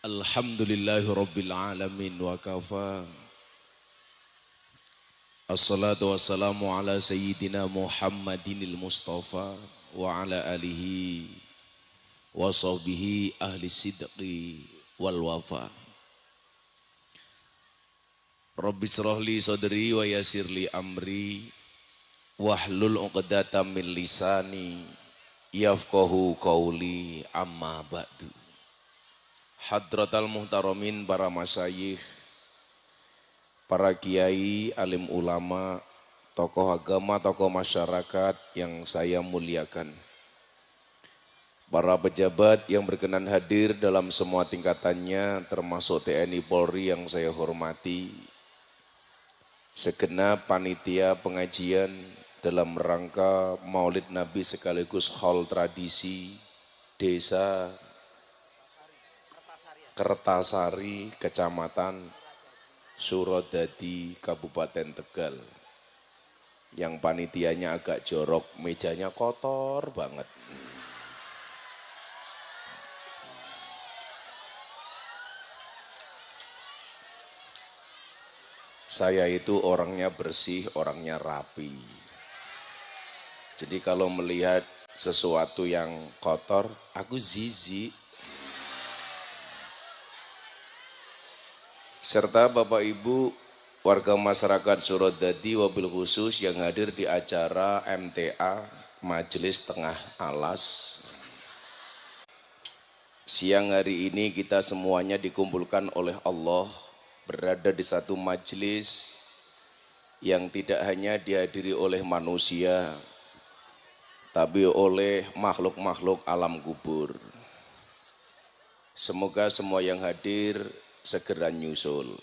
Alhamdulillahi Rabbil Alamin wa kafa. Assalatu wassalamu ala Sayyidina Muhammadinil Mustafa wa ala alihi wa sahbihi ahli sidqi wal wafa. Rabbi syrahli sadri wa yasirli amri wahlul uqdatam min lisani yafqahu qawli amma ba'du. Hadratal muhtaramin, para masyayikh, para kiai, alim ulama, tokoh agama, tokoh masyarakat yang saya muliakan. Para pejabat yang berkenan hadir dalam semua tingkatannya, termasuk TNI Polri yang saya hormati. Segenap panitia pengajian dalam rangka Maulid Nabi sekaligus haul tradisi desa Kertasari, Kecamatan Suradadi, Kabupaten Tegal. Yang panitianya agak jorok, mejanya kotor banget. Saya itu orangnya bersih, orangnya rapi. Jadi kalau melihat sesuatu yang kotor, aku zizi. Serta Bapak Ibu warga masyarakat Suradadi wabil khusus yang hadir di acara MTA Majelis Tengah Alas. Siang hari ini kita semuanya dikumpulkan oleh Allah berada di satu majelis yang tidak hanya dihadiri oleh manusia tapi oleh makhluk-makhluk alam kubur. Semoga semua yang hadir segera nyusul.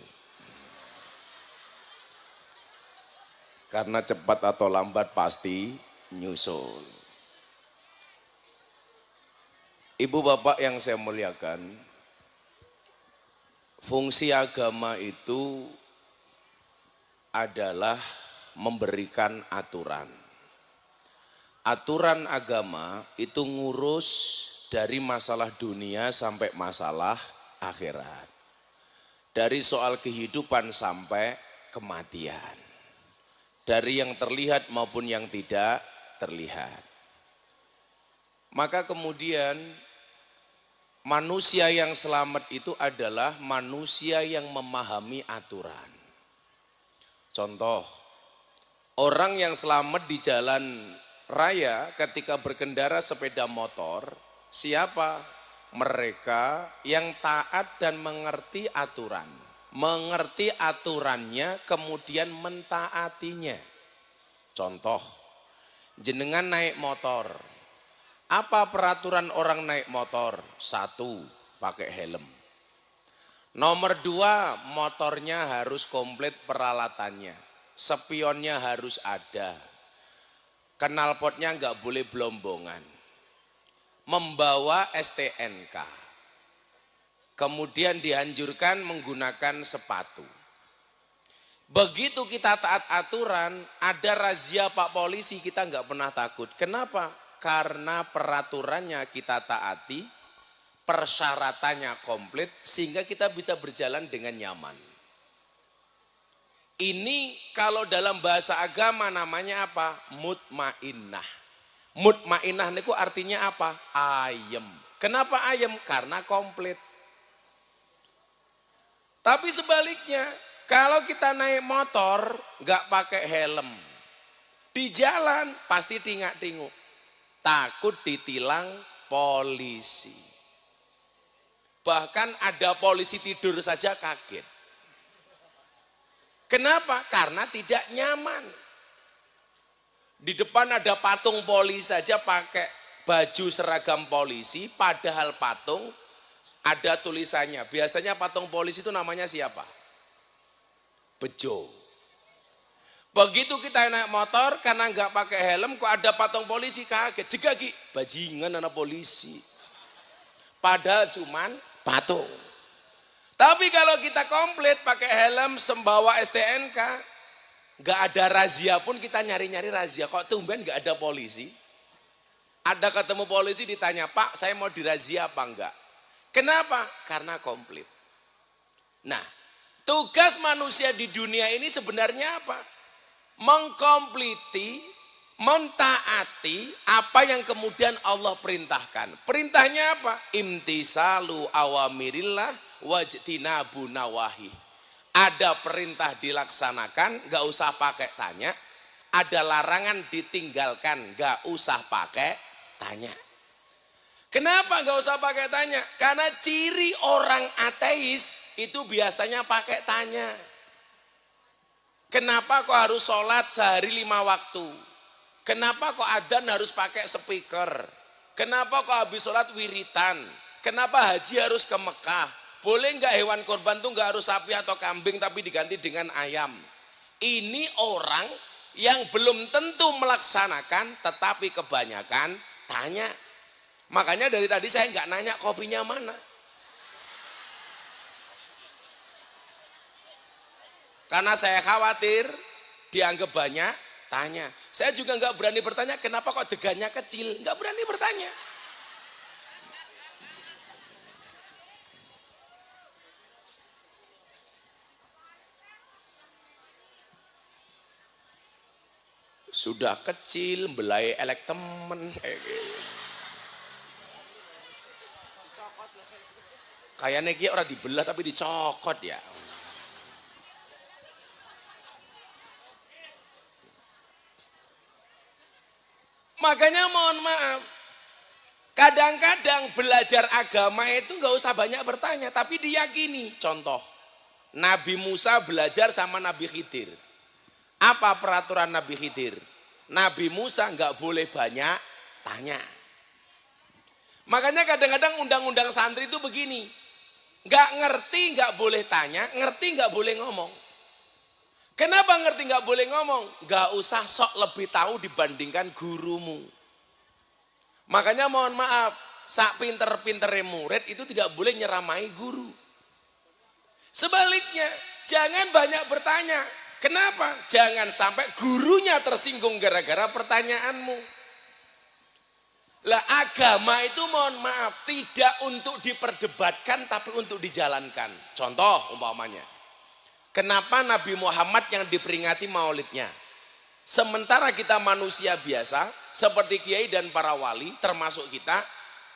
Karena cepat atau lambat pasti nyusul. Ibu bapak yang saya muliakan, fungsi agama itu adalah memberikan aturan. Aturan agama itu ngurus dari masalah dunia sampai masalah akhirat. Dari soal kehidupan sampai kematian. Dari yang terlihat maupun yang tidak terlihat. Maka kemudian manusia yang selamat itu adalah manusia yang memahami aturan. Contoh, orang yang selamat di jalan raya ketika berkendara sepeda motor, siapa? Mereka yang taat dan mengerti aturan. Mengerti aturannya kemudian mentaatinya. Contoh, jenengan naik motor. Apa peraturan orang naik motor? 1, pakai helm. Nomor 2, motornya harus komplit peralatannya. Spionnya harus ada. Knalpotnya enggak boleh belombongan. Membawa STNK. Kemudian dianjurkan menggunakan sepatu. Begitu kita taat aturan, ada razia Pak Polisi, kita enggak pernah takut. Kenapa? Karena peraturannya kita taati, persyaratannya komplit, sehingga kita bisa berjalan dengan nyaman. Ini kalau dalam bahasa agama namanya apa? Mutmainnah. Mutmainnah niku artinya apa? Ayem. Kenapa ayem? Karena komplit. Tapi sebaliknya, kalau kita naik motor nggak pakai helm, di jalan pasti tingak-tinguk, takut ditilang polisi. Bahkan ada polisi tidur saja kaget. Kenapa? Karena tidak nyaman. Di depan ada patung polisi saja pakai baju seragam polisi, padahal patung ada tulisannya. Biasanya patung polisi itu namanya siapa? Bejo. Begitu kita naik motor karena nggak pakai helm, kok ada patung polisi kaget, jegagi, bajingan anak polisi. Padahal cuman patung. Tapi kalau kita komplit pakai helm, sembawa STNK, gak ada razia pun kita nyari-nyari razia. Kok tumben gak ada polisi? Ada ketemu polisi ditanya, Pak saya mau dirazia apa enggak? Kenapa? Karena komplit. Nah, tugas manusia di dunia ini sebenarnya apa? Mengkompliti, mentaati apa yang kemudian Allah perintahkan. Perintahnya apa? Imtisalu awamirillah wajtinabu nawahi. Ada perintah dilaksanakan, gak usah pakai tanya. Ada larangan ditinggalkan, gak usah pakai tanya. Kenapa gak usah pakai tanya? Karena ciri orang ateis itu biasanya pakai tanya. Kenapa kok harus sholat sehari 5 waktu? Kenapa kok adzan harus pakai speaker? Kenapa kok habis sholat wiritan? Kenapa haji harus ke Mekah? Boleh nggak hewan korban tuh nggak harus sapi atau kambing tapi diganti dengan ayam? Ini orang yang belum tentu melaksanakan tetapi kebanyakan tanya. Makanya dari tadi saya nggak nanya kopinya mana. Karena saya khawatir dianggap banyak tanya. Saya juga nggak berani bertanya kenapa kok degannya kecil. Nggak berani bertanya. Sudah kecil, belai elek temen. Kayaknya kia orang dibelah tapi dicokot ya. Makanya mohon maaf, kadang-kadang belajar agama itu gak usah banyak bertanya, tapi diyakini. Contoh, Nabi Musa belajar sama Nabi Khidir. Apa peraturan Nabi Khidir? Nabi Musa gak boleh banyak tanya. Makanya kadang-kadang undang-undang santri itu begini, gak ngerti gak boleh tanya, ngerti gak boleh ngomong. Kenapa ngerti gak boleh ngomong? Gak usah sok lebih tahu dibandingkan gurumu. Makanya mohon maaf, sak pinter-pintere murid itu tidak boleh nyeramai guru. Sebaliknya, jangan banyak bertanya. Kenapa? Jangan sampai gurunya tersinggung gara-gara pertanyaanmu. Lah agama itu mohon maaf, tidak untuk diperdebatkan tapi untuk dijalankan. Contoh umpamanya. Kenapa Nabi Muhammad yang diperingati maulidnya? Sementara kita manusia biasa, seperti kiai dan para wali, termasuk kita,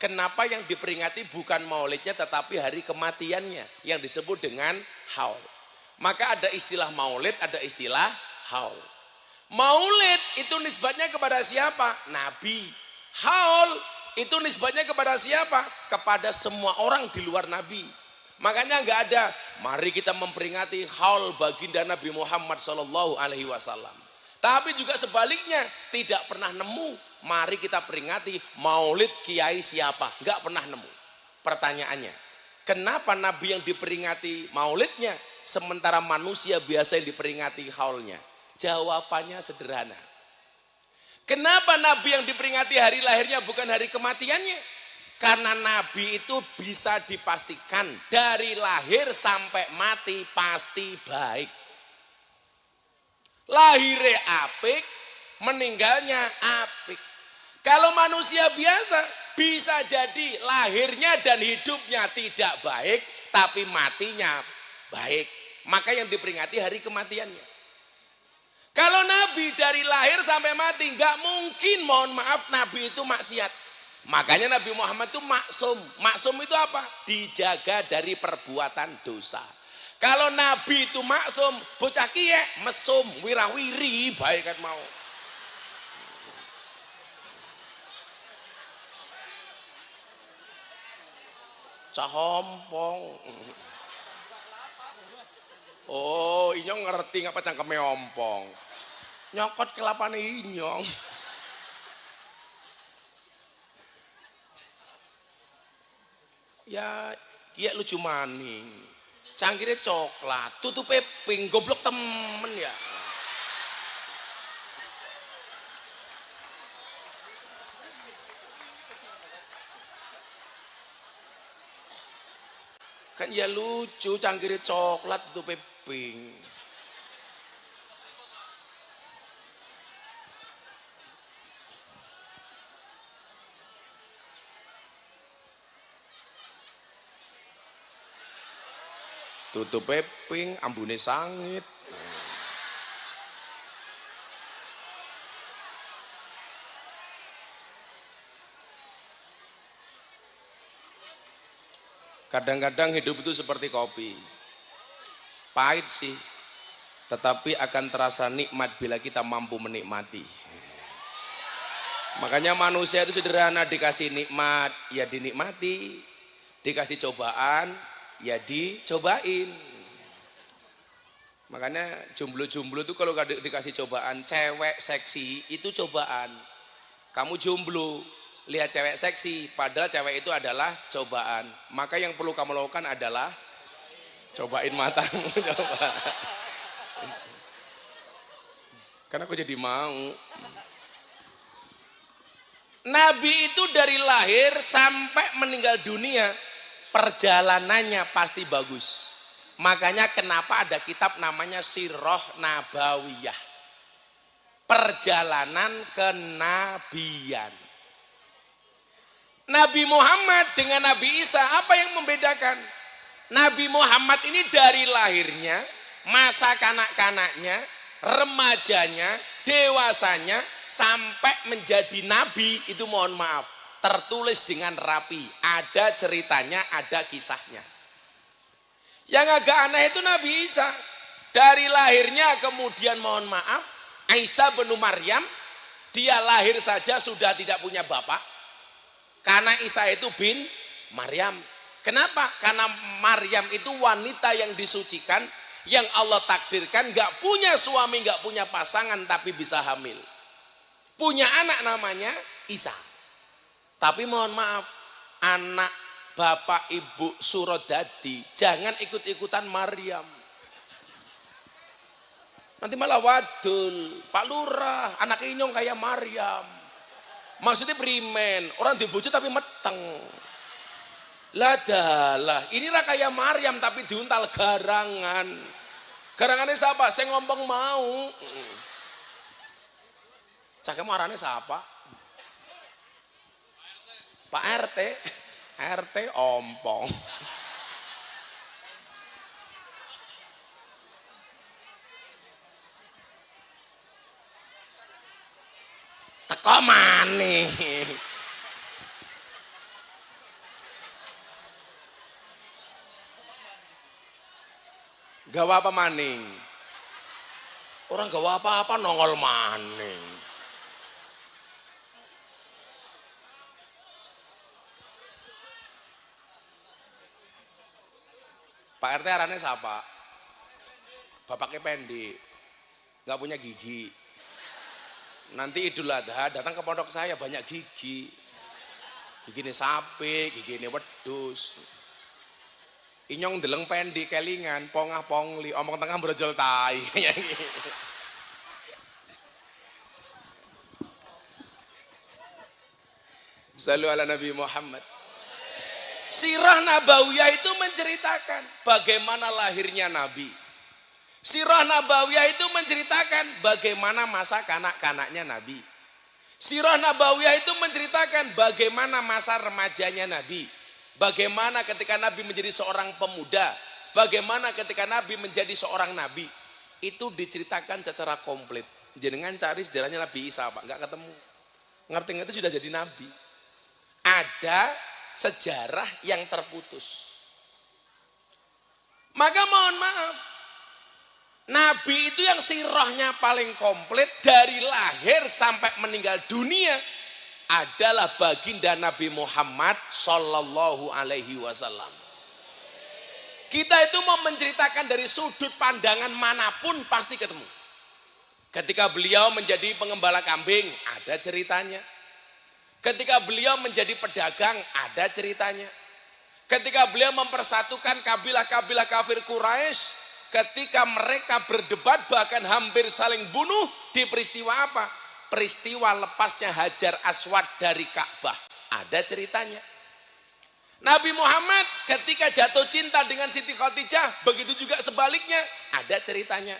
kenapa yang diperingati bukan maulidnya tetapi hari kematiannya, yang disebut dengan haul. Maka ada istilah maulid, ada istilah haul. Maulid itu nisbatnya kepada siapa? Nabi. Haul itu nisbatnya kepada siapa? Kepada semua orang di luar Nabi. Makanya nggak ada, mari kita memperingati haul baginda Nabi Muhammad SAW. Tapi juga sebaliknya, tidak pernah nemu, mari kita peringati maulid kiai siapa. Nggak pernah nemu. Pertanyaannya, kenapa Nabi yang diperingati maulidnya, sementara manusia biasa yang diperingati haulnya? Jawabannya sederhana. Kenapa Nabi yang diperingati hari lahirnya bukan hari kematiannya? Karena Nabi itu bisa dipastikan dari lahir sampai mati pasti baik. Lahirnya apik, meninggalnya apik. Kalau manusia biasa bisa jadi lahirnya dan hidupnya tidak baik, tapi matinya baik. Maka yang diperingati hari kematiannya. Kalau Nabi dari lahir sampai mati, nggak mungkin, mohon maaf, Nabi itu maksiat. Makanya Nabi Muhammad itu maksum. Maksum itu apa? Dijaga dari perbuatan dosa. Kalau Nabi itu maksum, bocah kiye mesum, wirawiri, baik kan mau. Cahompong. Oh, inyong ngerti ngapa cangkeme ompong. Nyokot kelapane inyong. Ya, iya lucu maning. Cangkirnya coklat, tutupnya pink, goblok temen ya. Kan ya lucu, cangkirnya coklat, tutupnya pink. tutupe pink, ambune sangit. Kadang-kadang hidup itu seperti kopi. Pahit sih, tetapi akan terasa nikmat bila kita mampu menikmati. Makanya manusia itu sederhana, dikasih nikmat ya dinikmati, dikasih cobaan ya dicobain. Makanya jomblo-jomblo itu kalau dikasih cobaan, cewek seksi itu cobaan. Kamu jomblo, lihat cewek seksi, padahal cewek itu adalah cobaan. Maka yang perlu kamu lakukan adalah cobain matamu, coba. Karena aku jadi mau. Nabi itu dari lahir sampai meninggal dunia, perjalanannya pasti bagus. Makanya kenapa ada kitab namanya Sirah Nabawiyah. Perjalanan kenabian. Nabi Muhammad dengan Nabi Isa, apa yang membedakan? Nabi Muhammad ini dari lahirnya, masa kanak-kanaknya, remajanya, dewasanya, sampai menjadi nabi itu mohon maaf, tertulis dengan rapi. Ada ceritanya, ada kisahnya. Yang agak aneh itu Nabi Isa. Dari lahirnya kemudian mohon maaf, Isa bin Maryam, dia lahir saja sudah tidak punya bapak. Karena Isa itu bin Maryam. Kenapa? Karena Maryam itu wanita yang disucikan, yang Allah takdirkan gak punya suami, gak punya pasangan, tapi bisa hamil. Punya anak namanya Isa. Tapi mohon maaf, anak bapak ibu Surodadi jangan ikut-ikutan Maryam. Nanti malah wadul, Pak Lurah, anak inyong kayak Maryam. Maksudnya berimen, orang dibujuk tapi meteng. Lah dalah, inilah kayak Maryam tapi diuntal garangan. Garangannya siapa? Saya ngomong mau. Cakep marahnya siapa? Pak RT. RT ompong. Teko maneh. Gawa apa maning? Orang gawa apa-apa nongol maning. Pak RT arane siapa? Bapaknya pendek, nggak punya gigi. Nanti Idul Adha datang ke pondok saya banyak gigi. Gigi ini sapi, gigi ini wedus. Inyong deleng pendek kelingan, pongah pongli, omong tengah brojol tai. Sallu ala Nabi Muhammad. Sirah Nabawiyah itu menceritakan bagaimana lahirnya Nabi. Sirah Nabawiyah itu menceritakan bagaimana masa kanak-kanaknya Nabi. Sirah Nabawiyah itu menceritakan bagaimana masa remajanya Nabi. Bagaimana ketika Nabi menjadi seorang pemuda. Bagaimana ketika Nabi menjadi seorang Nabi. Itu diceritakan secara komplit. Jenengan cari sejarahnya Nabi Isa Pak, nggak ketemu. Ngerti-ngerti sudah jadi Nabi. Ada sejarah yang terputus. Maka mohon maaf, Nabi itu yang sirahnya paling komplit dari lahir sampai meninggal dunia adalah baginda Nabi Muhammad Sallallahu Alaihi Wasallam. Kita itu mau menceritakan dari sudut pandangan manapun pasti ketemu. Ketika beliau menjadi pengembala kambing, ada ceritanya. Ketika beliau menjadi pedagang, ada ceritanya. Ketika beliau mempersatukan kabilah-kabilah kafir Quraisy, ketika mereka berdebat bahkan hampir saling bunuh di peristiwa apa? Peristiwa lepasnya Hajar Aswad dari Ka'bah. Ada ceritanya. Nabi Muhammad ketika jatuh cinta dengan Siti Khadijah, begitu juga sebaliknya, ada ceritanya.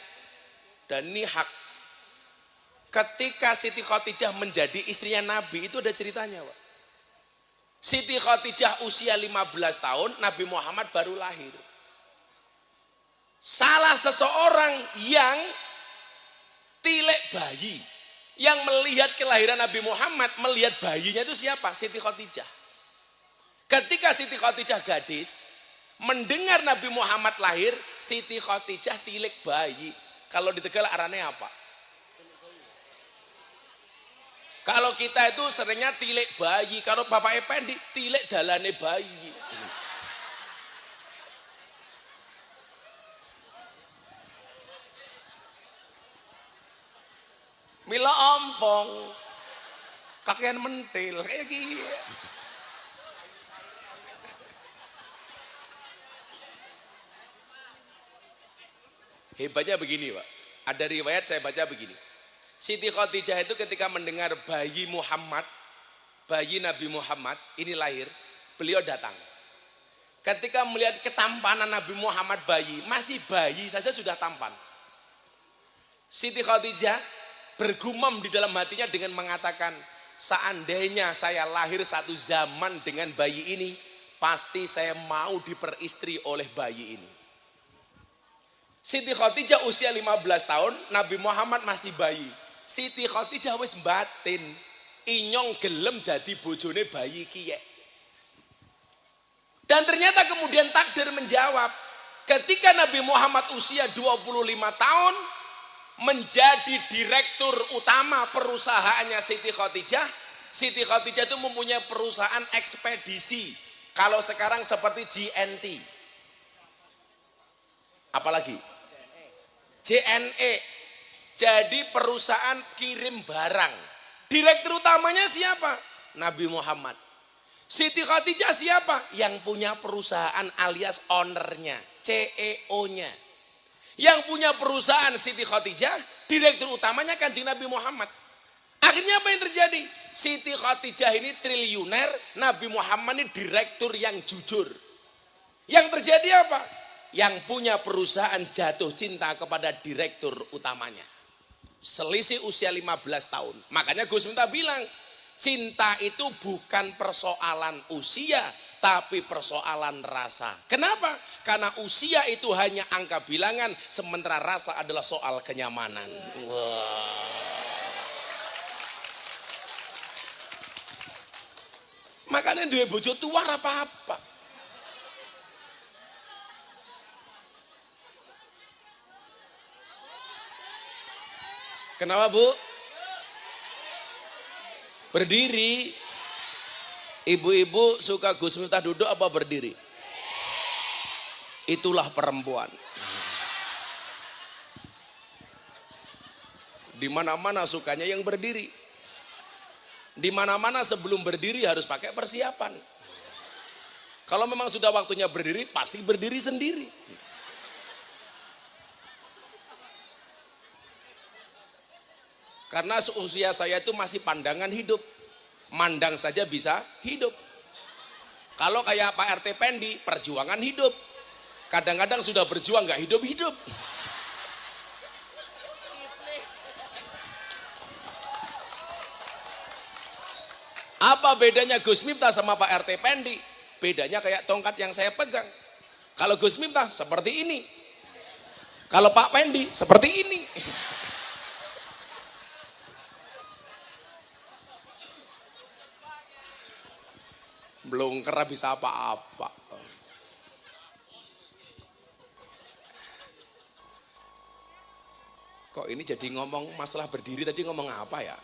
Dan ini hak. Ketika Siti Khadijah menjadi istrinya Nabi, itu ada ceritanya, Pak. Siti Khadijah usia 15 tahun, Nabi Muhammad baru lahir. Salah seseorang yang tilek bayi, yang melihat kelahiran Nabi Muhammad, melihat bayinya itu siapa? Siti Khadijah. Ketika Siti Khadijah gadis, mendengar Nabi Muhammad lahir, Siti Khadijah tilek bayi. Kalau di Tegal arane apa? Kalau kita itu seringnya tilek bayi, kalau Bapak Effendi tilek dalane bayi. Mila ompong, kakean mentil kayak gini. Hebatnya begini Pak, ada riwayat saya baca begini. Siti Khadijah itu ketika mendengar bayi Muhammad, bayi Nabi Muhammad ini lahir, beliau datang. Ketika melihat ketampanan Nabi Muhammad bayi, masih bayi saja sudah tampan. Siti Khadijah bergumam di dalam hatinya dengan mengatakan, seandainya saya lahir satu zaman dengan bayi ini, pasti saya mau diperistri oleh bayi ini. Siti Khadijah usia 15 tahun, Nabi Muhammad masih bayi. Siti Khadijah wis batin, inyong gelem dadi bojone bayi kiye. Dan ternyata kemudian takdir menjawab. Ketika Nabi Muhammad usia 25 tahun, menjadi direktur utama perusahaannya Siti Khadijah. Siti Khadijah itu mempunyai perusahaan ekspedisi. Kalau sekarang seperti GNT. Apalagi? JNE, jadi perusahaan kirim barang. Direktur utamanya siapa? Nabi Muhammad. Siti Khadijah siapa? Yang punya perusahaan alias ownernya, CEO-nya. Yang punya perusahaan Siti Khadijah, direktur utamanya Kanjeng Nabi Muhammad. Akhirnya apa yang terjadi? Siti Khadijah ini triliuner, Nabi Muhammad ini direktur yang jujur. Yang terjadi apa? Yang punya perusahaan jatuh cinta kepada direktur utamanya. Selisih usia 15 tahun. Makanya Gus Miftah bilang, cinta itu bukan persoalan usia, tapi persoalan rasa. Kenapa? Karena usia itu hanya angka bilangan, sementara rasa adalah soal kenyamanan. Wow. Makanya duwe bojo tua apa-apa. Kenapa Bu? Berdiri. Ibu-ibu suka Gus Miftah duduk apa berdiri? Itulah perempuan. Di mana-mana sukanya yang berdiri. Di mana-mana sebelum berdiri harus pakai persiapan. Kalau memang sudah waktunya berdiri, pasti berdiri sendiri. Karena seusia saya itu masih pandangan hidup. Mandang saja bisa hidup. Kalau kayak Pak RT Pendi, perjuangan hidup. Kadang-kadang sudah berjuang gak hidup-hidup. Apa bedanya Gus Miftah sama Pak RT Pendi? Bedanya kayak tongkat yang saya pegang. Kalau Gus Miftah seperti ini. Kalau Pak Pendi seperti ini. Belum kera bisa apa-apa. Kok ini jadi ngomong masalah berdiri, tadi ngomong apa ya?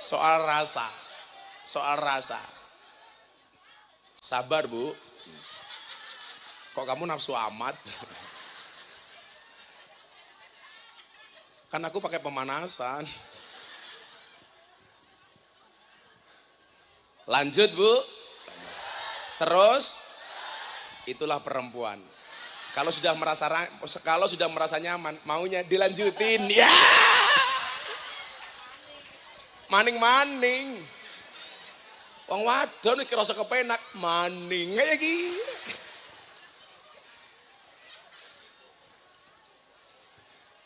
Soal rasa. Soal rasa. Sabar Bu. Kok kamu nafsu amat? Kan aku pakai pemanasan. Lanjut Bu. Terus itulah perempuan. Kalau sudah merasa nyaman, maunya dilanjutin. Ya. Maning-maning. Wong wadon iki rasa kepenak, maning kayak gini.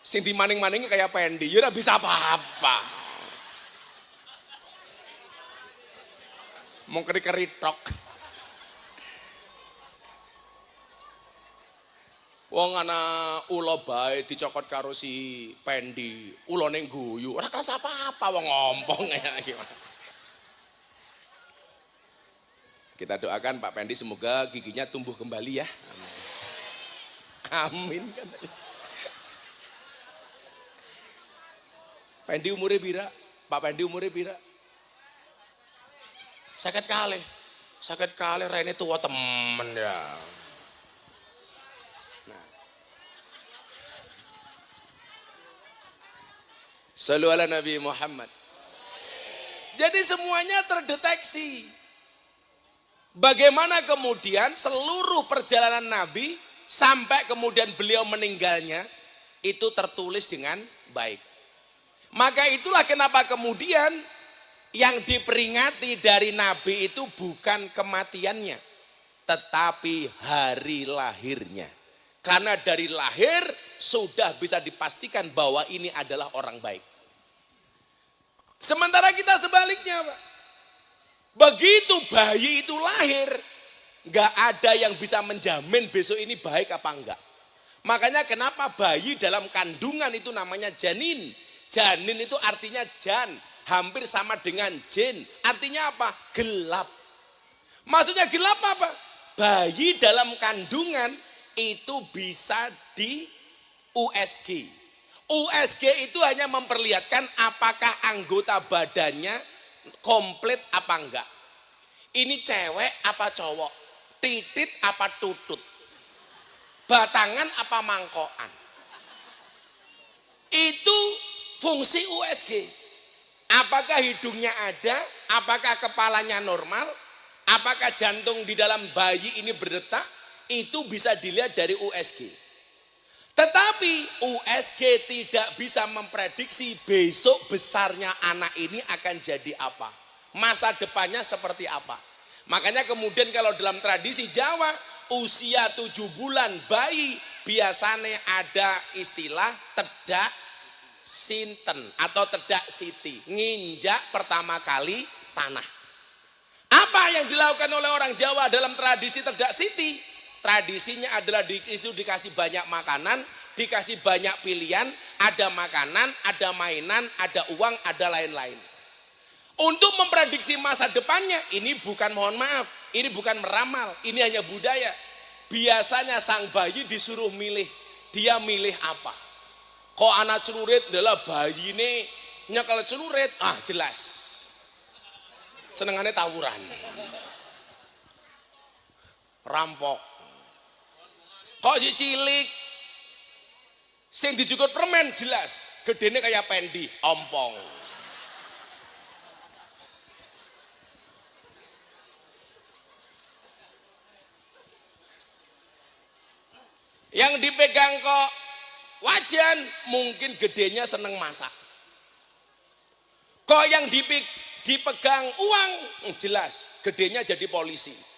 Sing di maning-maningnya kayak Pendi, ya ora bisa apa-apa. Mau keri-keri tok. Wong ana ula bae dicokot karo si Pendi, ulane guyu. Ora kerasa apa-apa wong ngompong ya gimana. Kita doakan Pak Pendi semoga giginya tumbuh kembali ya. Amin. Amin. Pendi umure pira? Pak Pendi umure pira? Sakit kali rene tua temen ya. Sallu ala Nabi Muhammad. Jadi semuanya terdeteksi. Bagaimana kemudian seluruh perjalanan Nabi sampai kemudian beliau meninggalnya itu tertulis dengan baik. Maka itulah kenapa kemudian yang diperingati dari Nabi itu bukan kematiannya, tetapi hari lahirnya. Karena dari lahir sudah bisa dipastikan bahwa ini adalah orang baik. Sementara kita sebaliknya, Pak. Begitu bayi itu lahir, gak ada yang bisa menjamin besok ini baik apa enggak. Makanya kenapa bayi dalam kandungan itu namanya janin. Janin itu artinya jan, hampir sama dengan jin. Artinya apa? Gelap. Maksudnya gelap apa? Bayi dalam kandungan itu bisa di USG. USG itu hanya memperlihatkan apakah anggota badannya komplit apa enggak. Ini cewek apa cowok, titit apa tutut, batangan apa mangkokan. Itu fungsi USG. Apakah hidungnya ada, apakah kepalanya normal, apakah jantung di dalam bayi ini berdetak, itu bisa dilihat dari USG. Tetapi USG tidak bisa memprediksi besok besarnya anak ini akan jadi apa. Masa depannya seperti apa. Makanya kemudian kalau dalam tradisi Jawa, usia 7 bulan bayi biasanya ada istilah tedak sinten atau tedak siti. Nginjak pertama kali tanah. Apa yang dilakukan oleh orang Jawa dalam tradisi tedak siti? Tradisinya adalah dikasih banyak makanan, dikasih banyak pilihan, ada makanan, ada mainan, ada uang, ada lain-lain. Untuk memprediksi masa depannya, ini bukan mohon maaf, ini bukan meramal, ini hanya budaya. Biasanya sang bayi disuruh milih, dia milih apa? Kok anak celurit adalah bayi ini nyekel celurit, jelas. Senengannya tawuran. Rampok. Kok cilik sing dijukut permen jelas, gedene kayak Pendi, ompong. Yang dipegang kok wajan, mungkin gedenya seneng masak. Kok yang dipegang uang, jelas gedenya jadi polisi.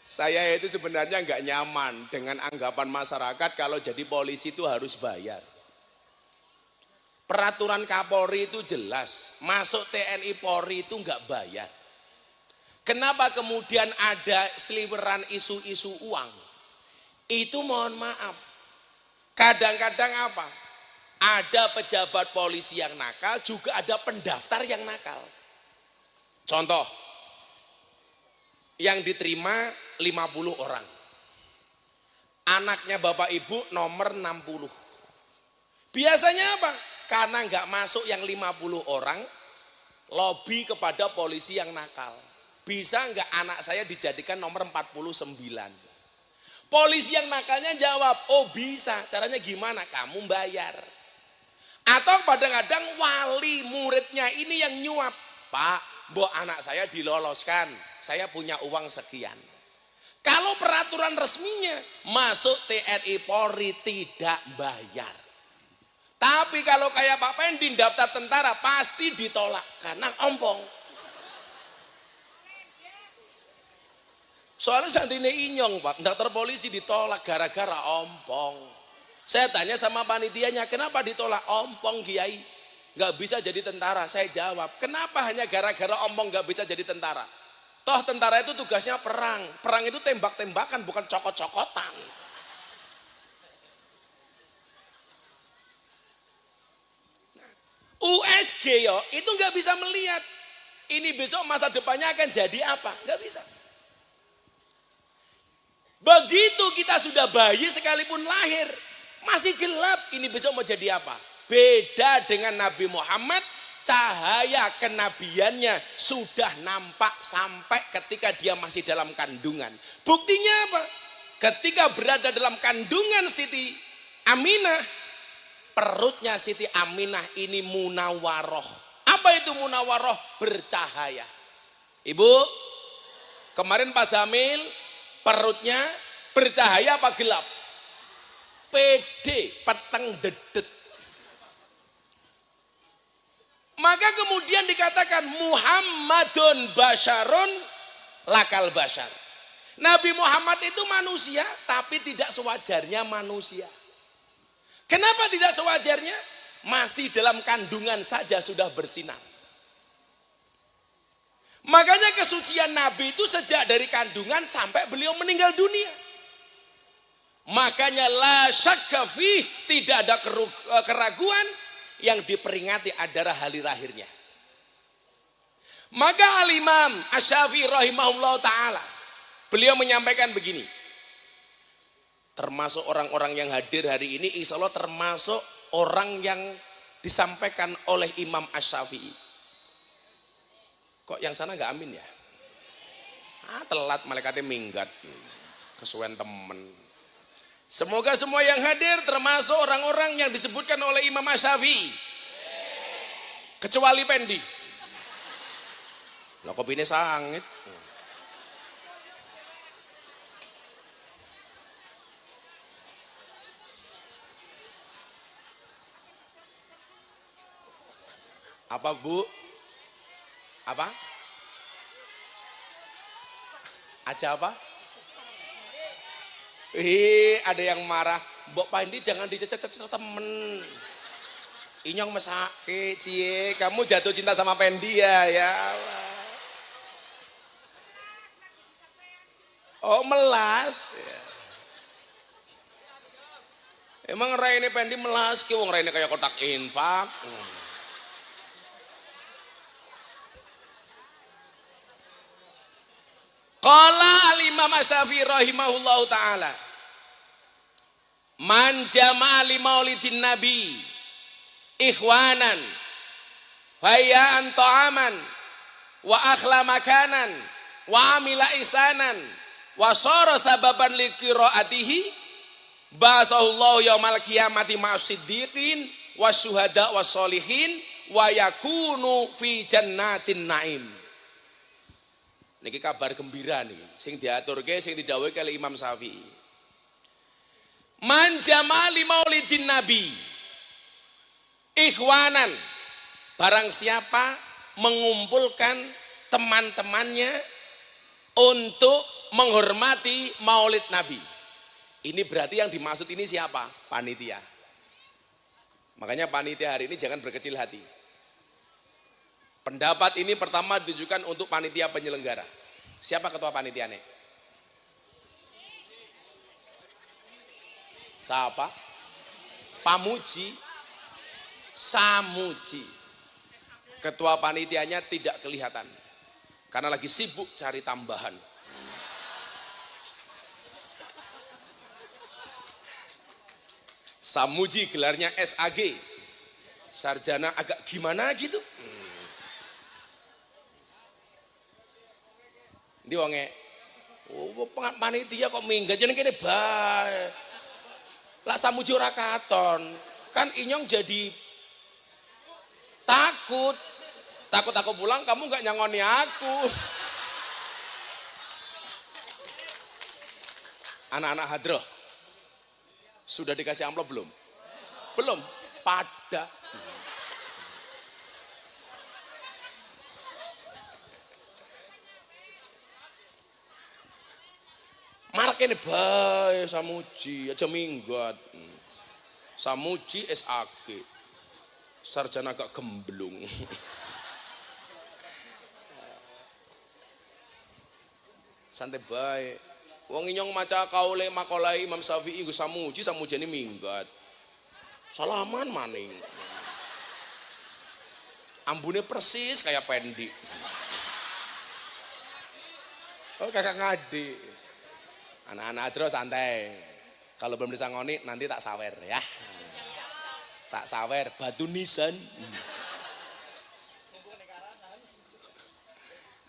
Saya itu sebenarnya nggak nyaman dengan anggapan masyarakat kalau jadi polisi itu harus bayar. Peraturan Kapolri itu jelas, masuk TNI Polri itu nggak bayar. Kenapa kemudian ada seliweran isu-isu uang? Itu mohon maaf. Kadang-kadang apa? Ada pejabat polisi yang nakal, juga ada pendaftar yang nakal. Contoh, yang diterima 50 orang. Anaknya bapak ibu nomor 60. Biasanya apa? Karena nggak masuk yang 50 orang, lobby kepada polisi yang nakal. Bisa nggak anak saya dijadikan nomor 49? Polisi yang nakalnya jawab, oh bisa. Caranya gimana? Kamu bayar. Atau kadang-kadang wali muridnya ini yang nyuap. Pak, mbok anak saya diloloskan, saya punya uang sekian. Kalau peraturan resminya masuk TNI Polri tidak bayar. Tapi kalau kayak Pak Pendi daftar tentara pasti ditolak karena ompong. Soalnya santrine inyong Pak, daftar polisi ditolak gara-gara ompong. Saya tanya sama panitianya, kenapa ditolak? Ompong Kiai, gak bisa jadi tentara. Saya jawab, kenapa hanya gara-gara ompong gak bisa jadi tentara? Toh tentara itu tugasnya perang. Perang itu tembak-tembakan, bukan cokot-cokotan. USG yo, itu nggak bisa melihat ini besok masa depannya akan jadi apa, nggak bisa. Begitu kita sudah bayi sekalipun lahir, masih gelap ini besok mau jadi apa. Beda dengan Nabi Muhammad, cahaya kenabiannya sudah nampak sampai ketika dia masih dalam kandungan. Buktinya apa? Ketika berada dalam kandungan Siti Aminah, perutnya Siti Aminah ini munawaroh. Apa itu munawaroh? Bercahaya. Ibu, kemarin pas hamil, perutnya bercahaya apa gelap? Pede, peteng dedet. Maka kemudian dikatakan Muhammadun basyarun lakal basyar. Nabi Muhammad itu manusia tapi tidak sewajarnya manusia. Kenapa tidak sewajarnya? Masih dalam kandungan saja sudah bersinar. Makanya kesucian Nabi itu sejak dari kandungan sampai beliau meninggal dunia. Makanya la syakka fih, tidak ada keraguan, yang diperingati adalah hari lahirnya. Maka Al-Imam Asy-Syafi'i rahimahullah ta'ala, beliau menyampaikan begini. Termasuk orang-orang yang hadir hari ini, insya Allah termasuk orang yang disampaikan oleh Imam Asy-Syafi'i. Kok yang sana gak amin ya? Telat malaikatnya minggat. Kesuwen temen. Semoga semua yang hadir termasuk orang-orang yang disebutkan oleh Imam Asy-Syafi'i. Kecuali Pendi. Lah kopine sangit. Apa Bu? Apa? Aja apa? Ada yang marah. Mbok Pandi jangan dicecer-cecer temen. Inyong mesake, cie. Kamu jatuh cinta sama Pendi ya Allah. Oh melas. Emang raine Pendi melas ki wong raine kayak kotak infak. Qala al-Imam Asy-Syafi'i rahimahullahu ta'ala, man jama'a li maulidin nabi ikhwanan hayaan ta'aman wa akhla makanan wa amila isanan wa sara sababan li qiraatihi basahullahu yaumal qiyamati ma'as-siddiqin wasyuhada wassolihin wa yakunu fi jannatin naim. Niki kabar gembira nih, sing diaturke, sing didhawuhke oleh Imam Syafi'i. Man jamali maulidin nabi ikhwanan, barang siapa mengumpulkan teman-temannya untuk menghormati maulid nabi. Ini berarti yang dimaksud ini siapa? Panitia. Makanya panitia hari ini jangan berkecil hati. Pendapat ini pertama ditujukan untuk panitia penyelenggara. Siapa ketua panitianya? Siapa? Pamuji, Samuji. Ketua panitianya tidak kelihatan karena lagi sibuk cari tambahan. Samuji gelarnya SAG, sarjana agak gimana gitu. Ndi wonge, panitia kok minggat jeneng kene bae. Lah Samuji ora katon, kan Inyong jadi takut aku pulang kamu nggak nyangoni aku. Anak-anak hadroh sudah dikasih amplop belum? Belum. Pada marak ini bae Samuji aja minggat. Samuji SAG, sarjana agak gemblung. santai bae. Wong inyong maca kaule makolai Imam Syafi'i nggo samujine minggat. Salaman maning. Ambune persis kayak Pendi. Oh kakak ngade. Anak-anak terus santai. Kalau belum disangoni nanti tak sawer ya. Tak sawer batu nisan.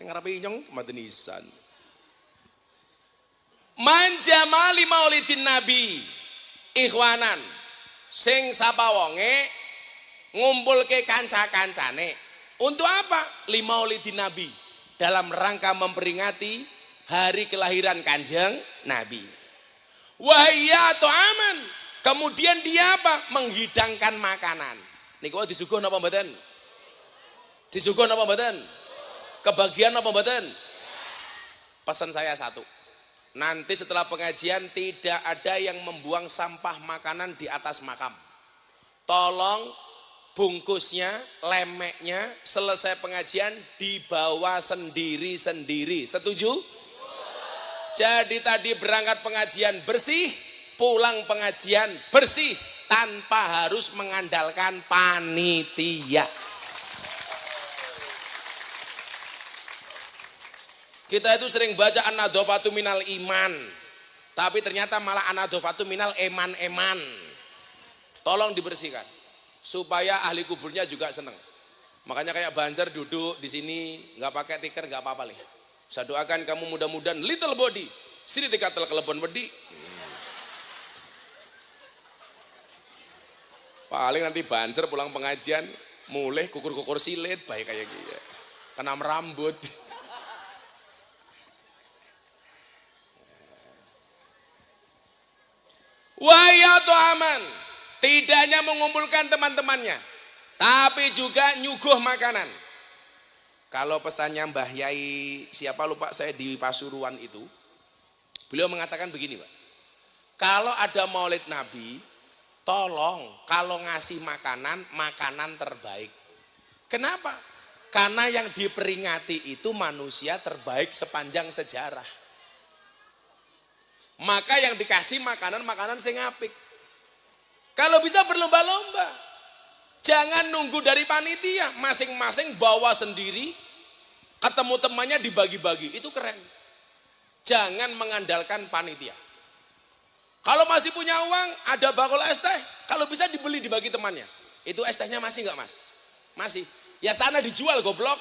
Ngarepe inyong batu nisan. Manjamali maulidin nabi ikhwanan sing sapa wonge ngumpulke kanca-kancane untuk apa? Limaulidin nabi dalam rangka memperingati hari kelahiran Kanjeng Nabi. Wahiyatu aman. Kemudian dia apa? Menghidangkan makanan. Niku disuguh napa mboten? Disuguh napa mboten? Kebagian napa mboten? Pesan saya satu. Nanti setelah pengajian tidak ada yang membuang sampah makanan di atas makam. Tolong bungkusnya, lemeknya selesai pengajian dibawa sendiri-sendiri. Setuju? Jadi tadi berangkat pengajian bersih, pulang pengajian bersih tanpa harus mengandalkan panitia. Kita itu sering baca an-nadhofatu minal iman, tapi ternyata malah an-nadhofatu minal eman-eman. Tolong dibersihkan supaya ahli kuburnya juga senang. Makanya kayak Banjar duduk di sini nggak pakai tikar nggak apa-apa lih. Saya doakan kamu mudah-mudahan little body, sini dikatel kelebon wedi. Paling nanti Banjar pulang pengajian mulai kukur-kukur silet baik kayak gitu, kena rambut. Wayatu aman, tidak hanya mengumpulkan teman-temannya, tapi juga nyuguh makanan. Kalau pesannya Mbah Yai, siapa lupa saya di Pasuruan itu, beliau mengatakan begini Pak, kalau ada maulid Nabi, tolong kalau ngasih makanan, makanan terbaik. Kenapa? Karena yang diperingati itu manusia terbaik sepanjang sejarah. Maka yang dikasih makanan-makanan sing apik. Kalau bisa berlomba-lomba. Jangan nunggu dari panitia, masing-masing bawa sendiri, ketemu temannya dibagi-bagi, itu keren. Jangan mengandalkan panitia. Kalau masih punya uang, ada bakul es teh, kalau bisa dibeli dibagi temannya. Itu es tehnya masih enggak Mas? Masih. Ya sana dijual goblok.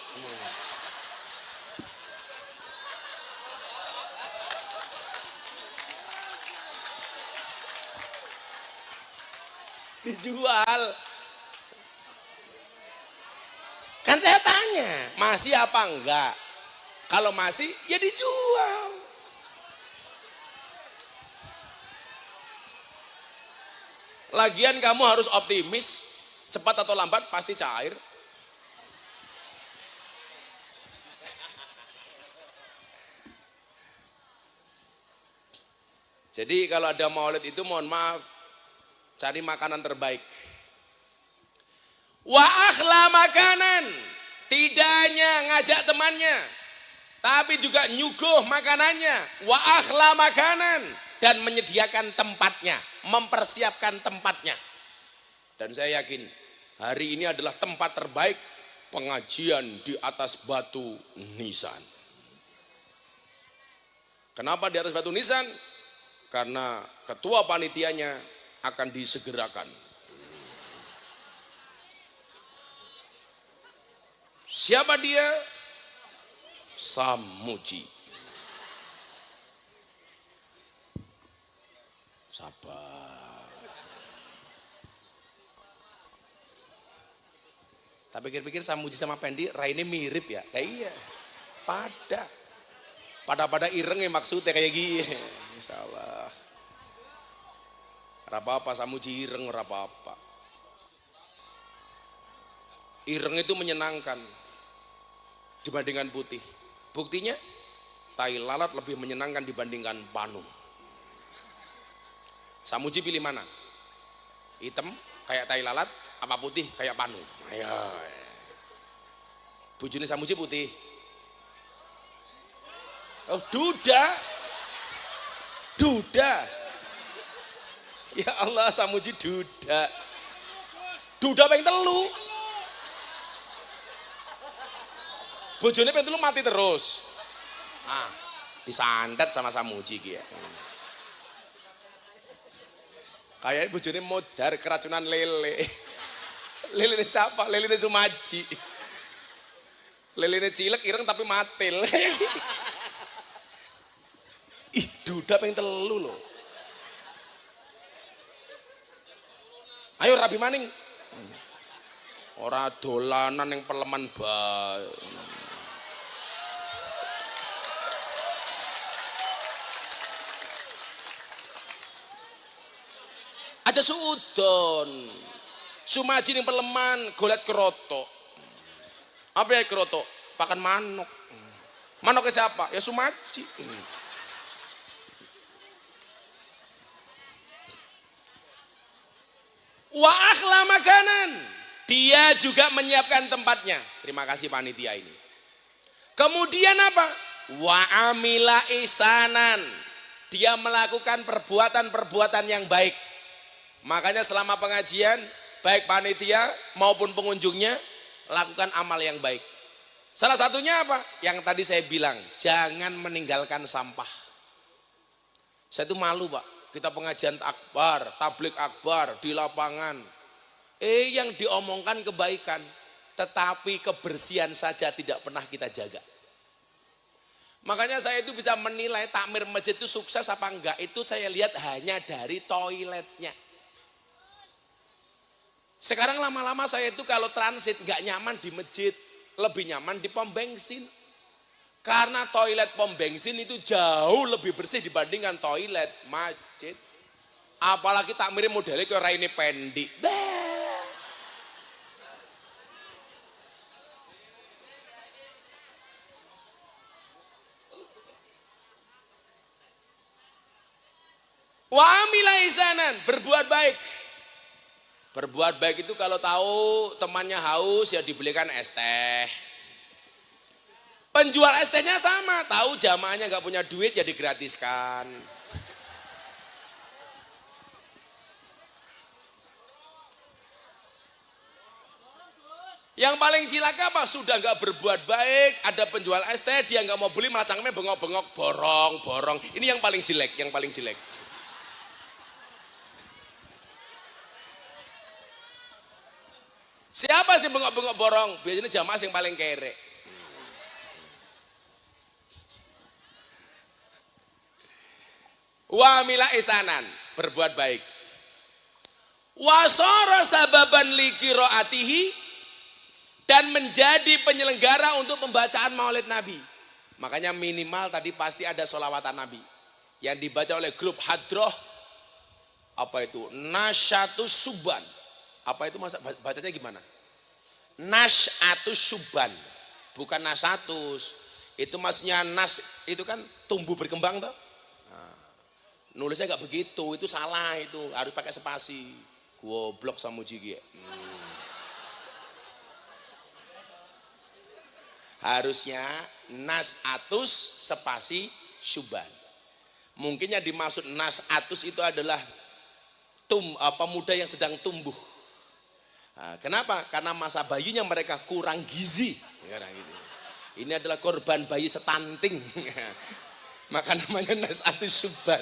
Dijual. Kan saya tanya, masih apa enggak? Kalau masih, ya dijual. Lagian kamu harus optimis, cepat atau lambat pasti cair. Jadi kalau ada maulid itu mohon maaf, cari makanan terbaik. Wa akhla makanan, tidak hanya ngajak temannya, tapi juga nyuguh makanannya. Wa akhla makanan, dan menyediakan tempatnya, mempersiapkan tempatnya. Dan saya yakin hari ini adalah tempat terbaik pengajian di atas batu nisan. Kenapa di atas batu nisan? Karena ketua panitianya akan disegerakan. Siapa dia? Samuji. Sabar. Tapi pikir-pikir Samuji sama Pendi raine mirip ya? Kayak iya. Pada ireng ya maksudnya kayak gini. Insyaallah. Apa-apa Samuji ireng apa-apa. Ireng itu menyenangkan dibandingkan putih. Buktinya tai lalat lebih menyenangkan dibandingkan panu. Samuji pilih mana? Hitam kayak tai lalat apa putih kayak panu? Ayo. Bojone Samuji putih. Oh, duda. Duda. Ya Allah, Samuji duda. Duda ping telu. Bojone ping telu mati terus. Ah, disantet sama Samuji ki ya. Kayaknya bojone modar keracunan lele. Lele siapa? Lele Sumaji. Lele cilek ireng tapi matil. Ih, duda ping telu loh. Ayo rabi maning. Ora dolanan yang peleman bae. Aja suudon. Sumaji ning peleman golet kerotok. Apa ya kerotok? Pakan manuk. Manuknya siapa? Ya Sumaji. Wa akhla makanan. Dia juga menyiapkan tempatnya. Terima kasih panitia ini. Kemudian apa? Wa amila ihsanan. Dia melakukan perbuatan-perbuatan yang baik. Makanya selama pengajian, baik panitia maupun pengunjungnya, lakukan amal yang baik. Salah satunya apa? Yang tadi saya bilang, jangan meninggalkan sampah. Saya tuh malu Pak, kita pengajian akbar, tablik akbar di lapangan. Yang diomongkan kebaikan, tetapi kebersihan saja tidak pernah kita jaga. Makanya saya itu bisa menilai takmir masjid itu sukses apa enggak, itu saya lihat hanya dari toiletnya. Sekarang lama-lama saya itu kalau transit enggak nyaman di masjid, lebih nyaman di pom bensin. Karena toilet pom bensin itu jauh lebih bersih dibandingkan toilet masjid. Apalagi takmir modelnya kayak raine pendek. Wa amila ihsanan, berbuat baik. Berbuat baik itu kalau tahu temannya haus ya dibelikan es teh. Penjual es tehnya sama, tahu jamaahnya nggak punya duit ya digratiskan. Yang paling cilaka apa? Sudah nggak berbuat baik, ada penjual es teh dia nggak mau beli malah cangkemnya bengok-bengok, borong. Ini yang paling jelek, yang paling jelek. Siapa sih bengok-bengok borong? Biasanya jamaah yang paling kere. Wa mila ihsanan, berbuat baik. Wa sara sababan li qiraatihi, dan menjadi penyelenggara untuk pembacaan Maulid Nabi. Makanya minimal tadi pasti ada sholawatan Nabi yang dibaca oleh grup hadroh. Apa itu? Nasyatus Suban. Apa itu masa bacanya gimana? Nasyatus Suban, bukan nasatus. Itu maksudnya nas itu kan tumbuh berkembang toh. Nah, nulisnya nggak begitu, itu salah, itu harus pakai spasi. Goblok Samuji gie. Harusnya nasatus spasi Suban. Mungkin yang dimaksud nasatus itu adalah pemuda yang sedang tumbuh. Nah, kenapa? Karena masa bayinya mereka kurang gizi. Ini adalah korban bayi stunting. Maka namanya nasatus Suban.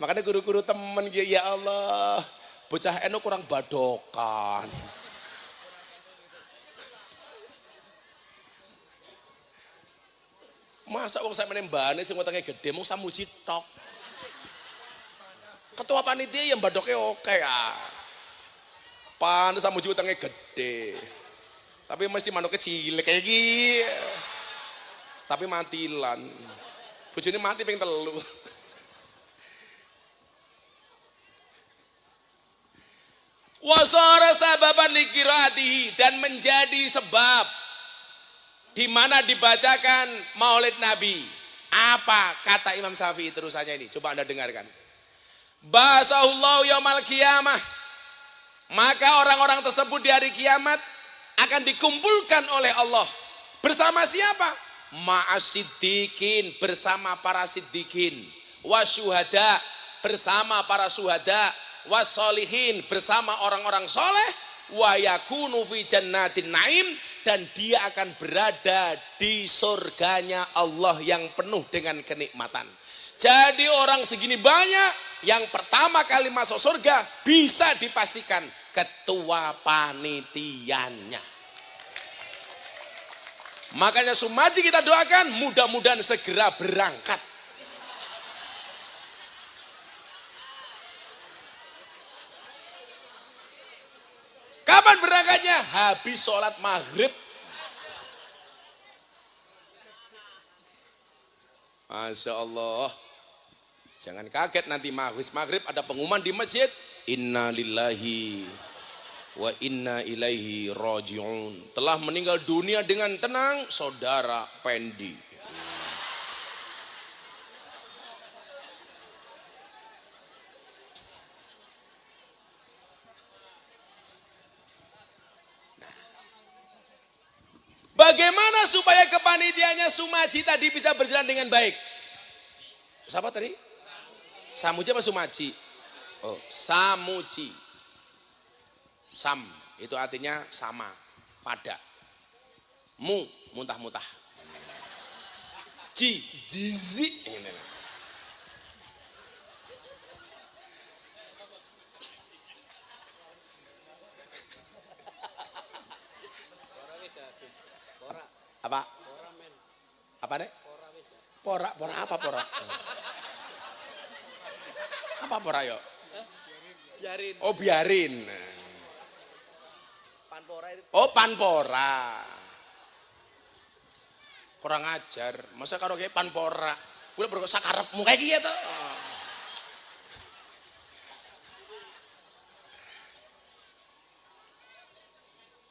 Makanya guru-guru temen ya Allah, bocah eno kurang badokan. Masa wong sampe mbane sing wetenge gede mung Samuji tok. Ketua panitia yang badoknya oke ya. Pantes Samuji utangnya gede. Tapi mesti manuk kecil kayak gini. Tapi matilan. Bojone mati ping 3. Wasara sababan likiraatihi, dan menjadi sebab di mana dibacakan Maulid Nabi. Apa kata Imam Syafi'i terusannya ini? Coba Anda dengarkan. Basahullahu yaumal qiyamah, maka orang-orang tersebut di hari kiamat akan dikumpulkan oleh Allah Bersama siapa? Ma'asiddiqin, bersama para siddiqin. Wasyuhada, bersama para syuhada. Wasolihin, bersama orang-orang soleh. Wa yakunu fi jannatin naim, dan dia akan berada di surganya Allah yang penuh dengan kenikmatan. Jadi orang segini banyak, yang pertama kali masuk surga bisa dipastikan ketua panitianya. Makanya Sumaji kita doakan mudah-mudahan segera berangkat. Kapan berangkatnya? Habis sholat maghrib. Masya Allah. Jangan kaget nanti habis maghrib ada pengumuman di masjid. Inna lillahi wa inna ilaihi raji'un. Telah meninggal dunia dengan tenang saudara Pendi. Bagaimana supaya kepanitiaannya Sumaji tadi bisa berjalan dengan baik? Siapa tadi? Samuji apa Sumaji? Oh, Samuji. Sam itu artinya sama, pada. Mu, muntah-muntah. Jizi. Apa? Apa nih? Pora apa pora? Apa pora yo? Biarin. Oh biarin. Panpora itu. Oh panpora. Kurang ajar. Masa karo kayak panpora. Gue baru sakarepmu kayak gitu.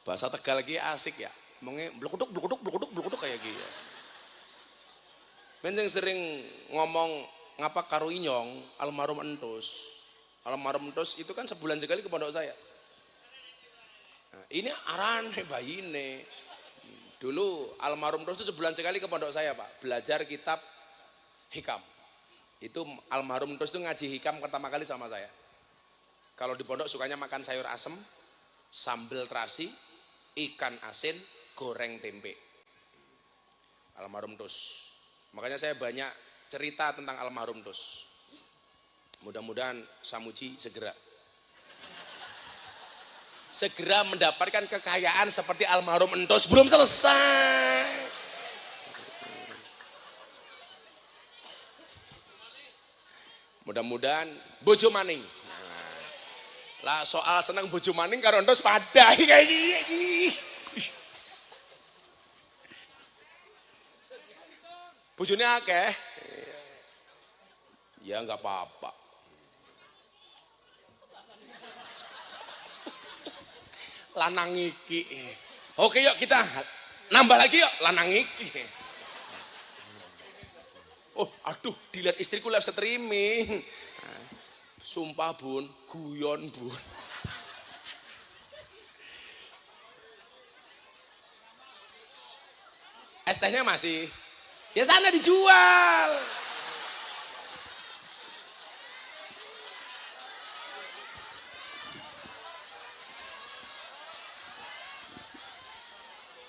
Bahasa Tegal lagi asik ya. Ngomongnya blukuduk kayak gitu. Men sering ngomong ngapa karo Inyong almarhum Entus. Almarhum Entus itu kan sebulan sekali ke pondok saya. Nah, ini arane bayine. Dulu almarhum Entus itu sebulan sekali ke pondok saya, Pak. Belajar kitab hikam. Itu almarhum Entus itu ngaji hikam pertama kali sama saya. Kalau di pondok sukanya makan sayur asem, sambal terasi, ikan asin, goreng tempe. Almarhum Entus. Makanya saya banyak cerita tentang almarhum Entus. Mudah-mudahan Samuji segera mendapatkan kekayaan seperti almarhum Entus. Belum selesai. Mudah-mudahan bojo maning. Lah soal senang bojo maning karo Entus pada kayak gini. Bojone akeh. Ya enggak apa-apa. Lanang iki. Oke yuk kita nambah lagi yuk lanang iki. Oh aduh dilihat istriku live streaming. Sumpah bun, guyon bun. Es tehnya masih. Ya sana dijual.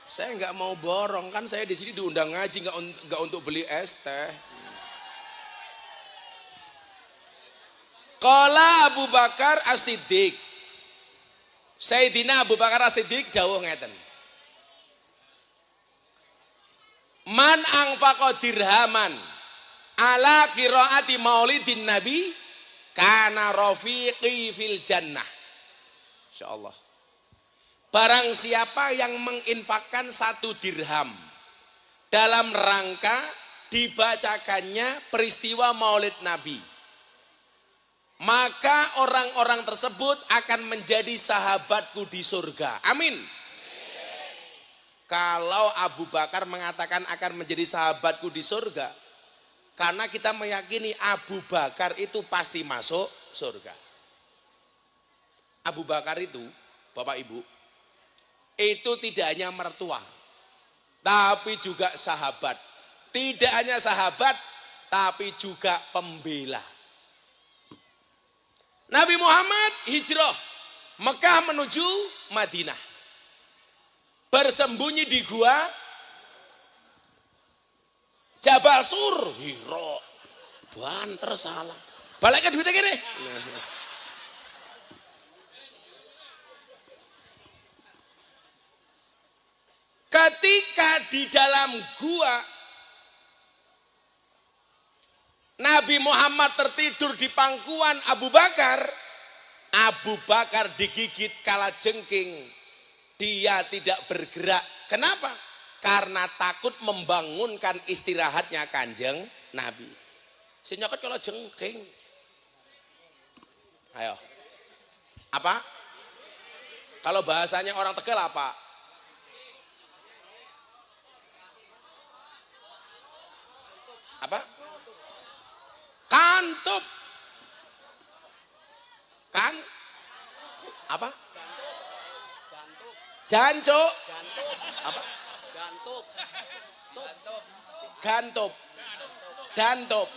Saya nggak mau borong kan, saya di sini diundang ngaji, nggak untuk beli es teh. Qala Abu Bakar As-Siddiq. Sayyidina Abu Bakar As-Siddiq dawuh ngeten. Man anfaqa dirhaman ala qiraati maulidin nabi kana rafiqi fil jannah. Insyaallah. Barang siapa yang menginfakkan 1 dirham dalam rangka dibacakannya peristiwa maulid nabi, maka orang-orang tersebut akan menjadi sahabatku di surga. Amin. Kalau Abu Bakar mengatakan akan menjadi sahabatku di surga, karena kita meyakini Abu Bakar itu pasti masuk surga. Abu Bakar itu, Bapak Ibu, itu tidak hanya mertua, tapi juga sahabat. Tidak hanya sahabat, tapi juga pembela. Nabi Muhammad hijrah Mekah menuju Madinah. Bersembunyi di gua Jabal Sur, Hiro. Banter salah. Balikkan duitnya gini. Ketika di dalam gua Nabi Muhammad tertidur di pangkuan Abu Bakar. Abu Bakar digigit kalajengking. Dia tidak bergerak. Kenapa? Karena takut membangunkan istirahatnya Kanjeng Nabi. Si nyokot kalau jengking. Ayo. Apa? Kalau bahasanya orang Tegal apa? Apa? Kantup. Kan? Apa? Jancuk. Apa? Gantup. Dantup.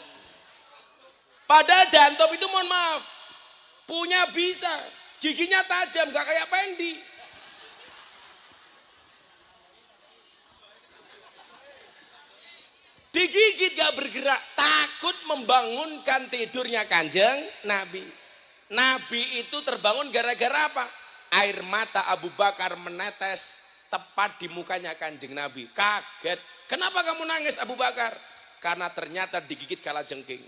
Padahal dantup itu mohon maaf. Punya bisa. Giginya tajam, gak kayak Pendi. Digigit gak bergerak. Takut membangunkan tidurnya Kanjeng Nabi. Nabi itu terbangun gara-gara apa? Air mata Abu Bakar menetes tepat di mukanya Kanjeng Nabi. Kaget. Kenapa kamu nangis Abu Bakar? Karena ternyata digigit kalajengking.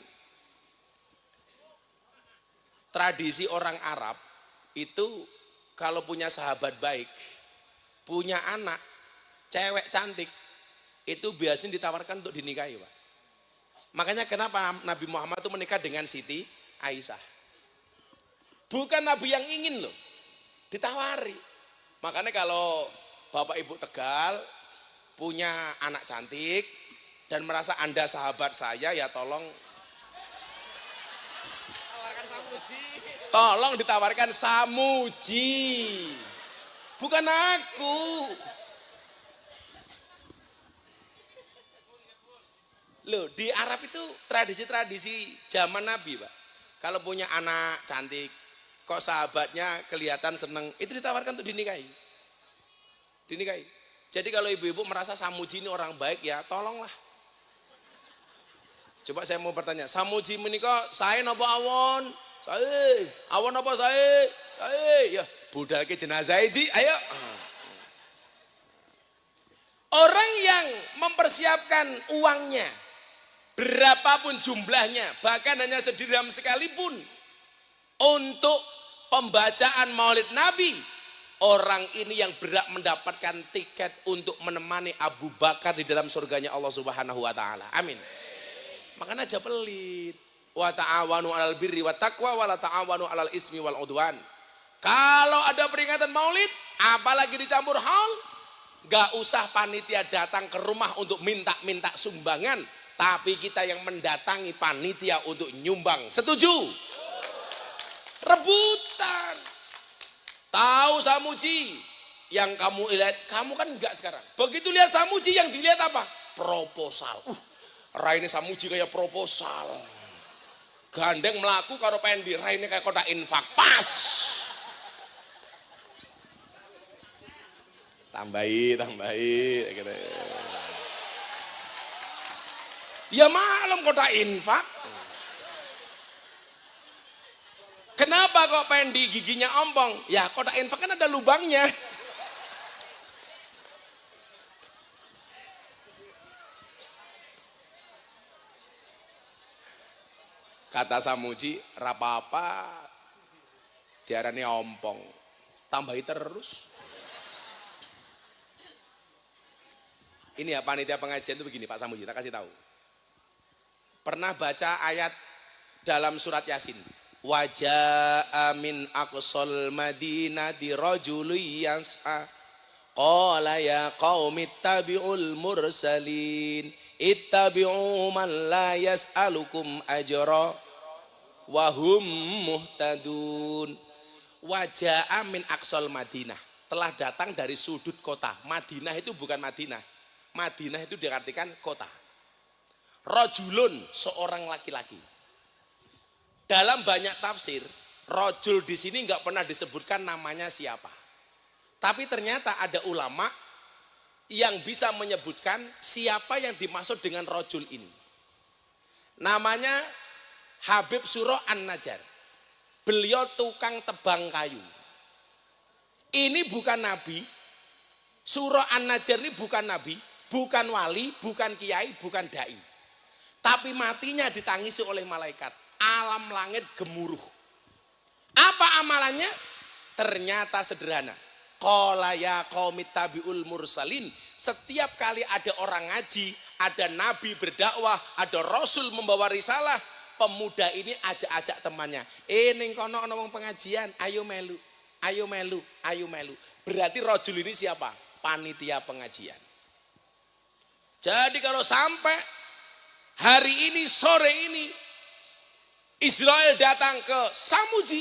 Tradisi orang Arab itu kalau punya sahabat baik, punya anak, cewek cantik, itu biasanya ditawarkan untuk dinikahi, Pak. Makanya kenapa Nabi Muhammad itu menikah dengan Siti Aisyah. Bukan Nabi yang ingin loh, ditawari. Makanya kalau Bapak Ibu Tegal punya anak cantik dan merasa Anda sahabat saya, ya tolong Tawarkan Samuji. tolong ditawarkan Samuji. Bukan aku. Loh, di Arab itu tradisi-tradisi zaman Nabi, Pak. Kalau punya anak cantik, kok sahabatnya kelihatan seneng, itu ditawarkan untuk dinikahi. Dinikahi. Jadi kalau ibu-ibu merasa Samuji ini orang baik, ya tolonglah. Coba saya mau bertanya, Samuji menikah saya napa awon? Saya. Awon apa saya? Saya. Ya, budalke jenazah ji, ayo. Orang yang mempersiapkan uangnya, berapapun jumlahnya, bahkan hanya sedirham sekalipun, untuk pembacaan Maulid Nabi, orang ini yang berhak mendapatkan tiket untuk menemani Abu Bakar di dalam surganya Allah Subhanahu wa taala. Amin. Makanya aja pelit. Wa ta'awanu 'alal birri wat taqwa wa la ta'awanu 'alal ismi wal udwan. Kalau ada peringatan Maulid, apalagi dicampur haul, gak usah panitia datang ke rumah untuk minta-minta sumbangan, tapi kita yang mendatangi panitia untuk nyumbang. Setuju? Rebutan. Tahu Samuji yang kamu lihat, kamu kan enggak sekarang. Begitu lihat Samuji, yang dilihat apa? Proposal. Raine Samuji kayak proposal. Gandeng melaku karo Pendi, raine kayak kotak infak. Pas. Tambahi. Gitu. Ya malam kotak infak. Kenapa kok Pendi giginya ompong? Ya kotak infak kan ada lubangnya. Kata Samuji, rapapa diarani ompong. Tambahi terus. Ini ya panitia pengajian itu begini Pak Samuji, tak kasih tahu. Pernah baca ayat dalam surat Yasin. Waja'a min aqsal madinati rajulun yas'a qala ya qaumi ittabi'ul mursalin ittabi'u man la yas'alukum ajra wa hum muhtadun. Waja'a min aqsal Madinah, telah datang dari sudut kota. Madinah itu bukan Madinah. Madinah itu diartikan kota. Rajulun, seorang laki-laki. Dalam banyak tafsir, rajul di sini nggak pernah disebutkan namanya siapa. Tapi ternyata ada ulama yang bisa menyebutkan siapa yang dimaksud dengan rajul ini. Namanya Habib Suro An-Najjar. Beliau tukang tebang kayu. Ini bukan nabi. Suro An-Najjar ini bukan nabi, bukan wali, bukan kiai, bukan dai. Tapi matinya ditangisi oleh malaikat. Alam langit gemuruh. Apa amalannya? Ternyata sederhana. Qala ya qaumit tabi'ul mursalin. Setiap kali ada orang ngaji, ada nabi berdakwah, ada rasul membawa risalah, pemuda ini ajak-ajak temannya. Ning kono ana wong pengajian, ayo melu. Ayo melu, ayo melu. Berarti rajul ini siapa? Panitia pengajian. Jadi kalau sampai hari ini, sore ini, Israel datang ke Samuji,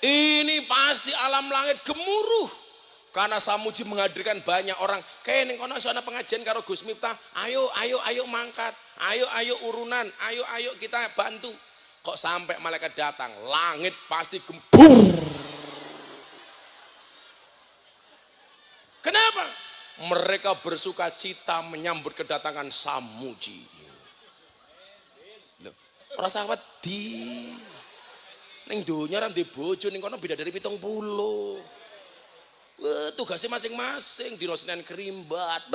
ini pasti alam langit gemuruh. Karena Samuji menghadirkan banyak orang. Kayak ning kono ana pengajian karo Gus Miftah. Ayo mangkat. Ayo urunan. Ayo kita bantu. Kok sampai malaikat datang, langit pasti gembur. Kenapa? Mereka bersuka cita menyambut kedatangan Samuji. Loh, rasa wedi. Ning donya ra ndek bojo ning kono beda dari 70. Tugasnya masing-masing, dino Senin kerimbat.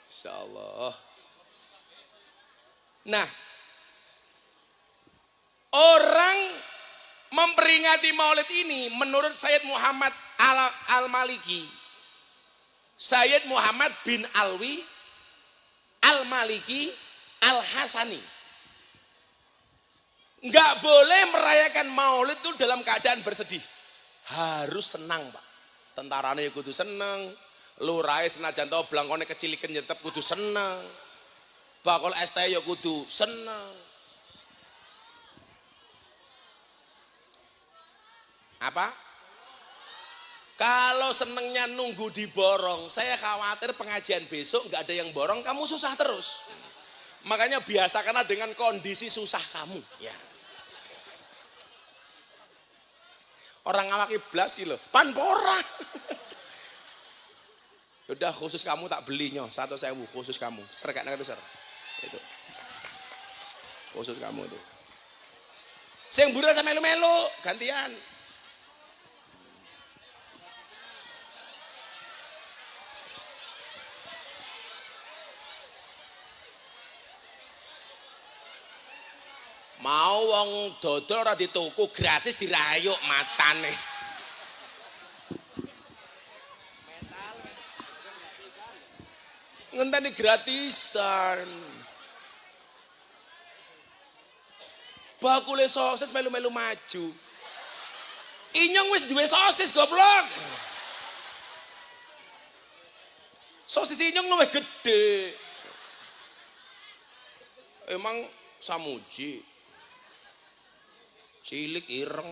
Insyaallah. Nah, orang memperingati Maulid ini menurut Sayyid Muhammad Al-Maliki, Sayyid Muhammad bin Alwi Al-Maliki Al-Hasani, nggak boleh merayakan Maulid itu dalam keadaan bersedih. Harus senang, Pak. Tentarane kudu seneng, lurahe senajan to blangkone keciliken nyetep kudu seneng, bakul es teh ya kudu seneng. Apa? Kalau senengnya nunggu diborong, saya khawatir pengajian besok nggak ada yang borong, kamu susah terus. Makanya biasakanlah dengan kondisi susah kamu. Ya. Orang ngawak iblas sih loh, panpora. Udah khusus kamu tak belinya 1.000 khusus kamu. Ser gak itu ser. Itu. Khusus kamu tuh. Sing mbura sama melu-melu gantian. Mau wong dodol ora dituku gratis dirayuk matane. Ngenteni gratisan. Bakule sosis melu-melu maju. Inyong wis duwe sosis goblok. Sosis inyong luwih gede. Emang Samuji cilik ireng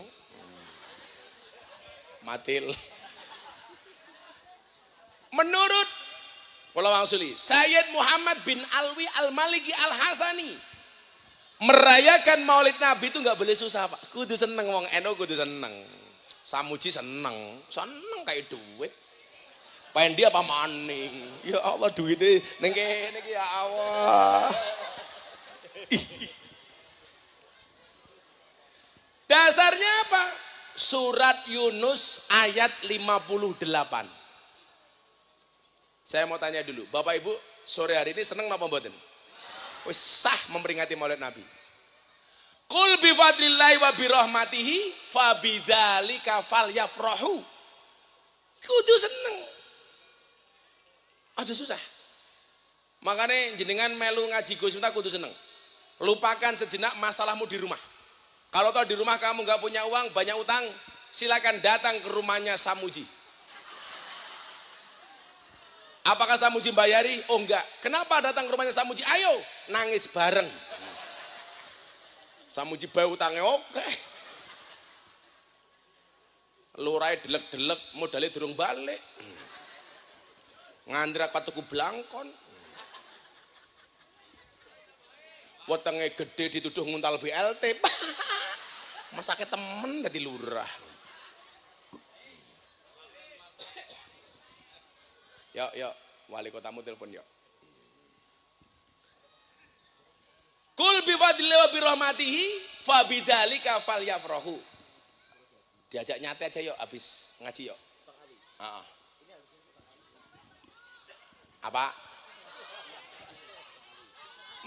matil. Menurut kula wangsuli Sayyid Muhammad bin Alwi Al-Maliki Al-Hasani, merayakan Maulid Nabi itu nggak boleh susah, Pak. Kudu seneng, wong NU kudu seneng. Samuji seneng kayak duit. Pengen dia apa maning? Ya Allah duitnya ning kene iki ya Allah. Dasarnya apa? Surat Yunus ayat 58. Saya mau tanya dulu, Bapak Ibu, sore hari ini seneng apa mboten? Wis sah memperingati Maulid Nabi. Qul bi fadlillahi wa bi rahmatihi fa bidzalika falyafrahu. Kudu seneng. Aja susah. Makanya jenengan melu ngaji Gus Miftah kudu seneng. Lupakan sejenak masalahmu di rumah. Kalau tahu di rumah kamu nggak punya uang, banyak utang, silakan datang ke rumahnya Samuji. Apakah Samuji bayari? Oh enggak. Kenapa datang ke rumahnya Samuji? Ayo, nangis bareng. Samuji bayar utangnya, oke. Lurai delek-delek, modalnya durung balik. Ngandrak patuku blangkon. Wetenge gede dituduh nguntal BLT. Masake temen dadi lurah. Yuk, wali kotamu telepon yuk. Kul bi fadlihi wa bi rahmatihi fa bidzalika falyafrahu. Diajak nyate aja yuk habis ngaji yuk. Heeh. Apa?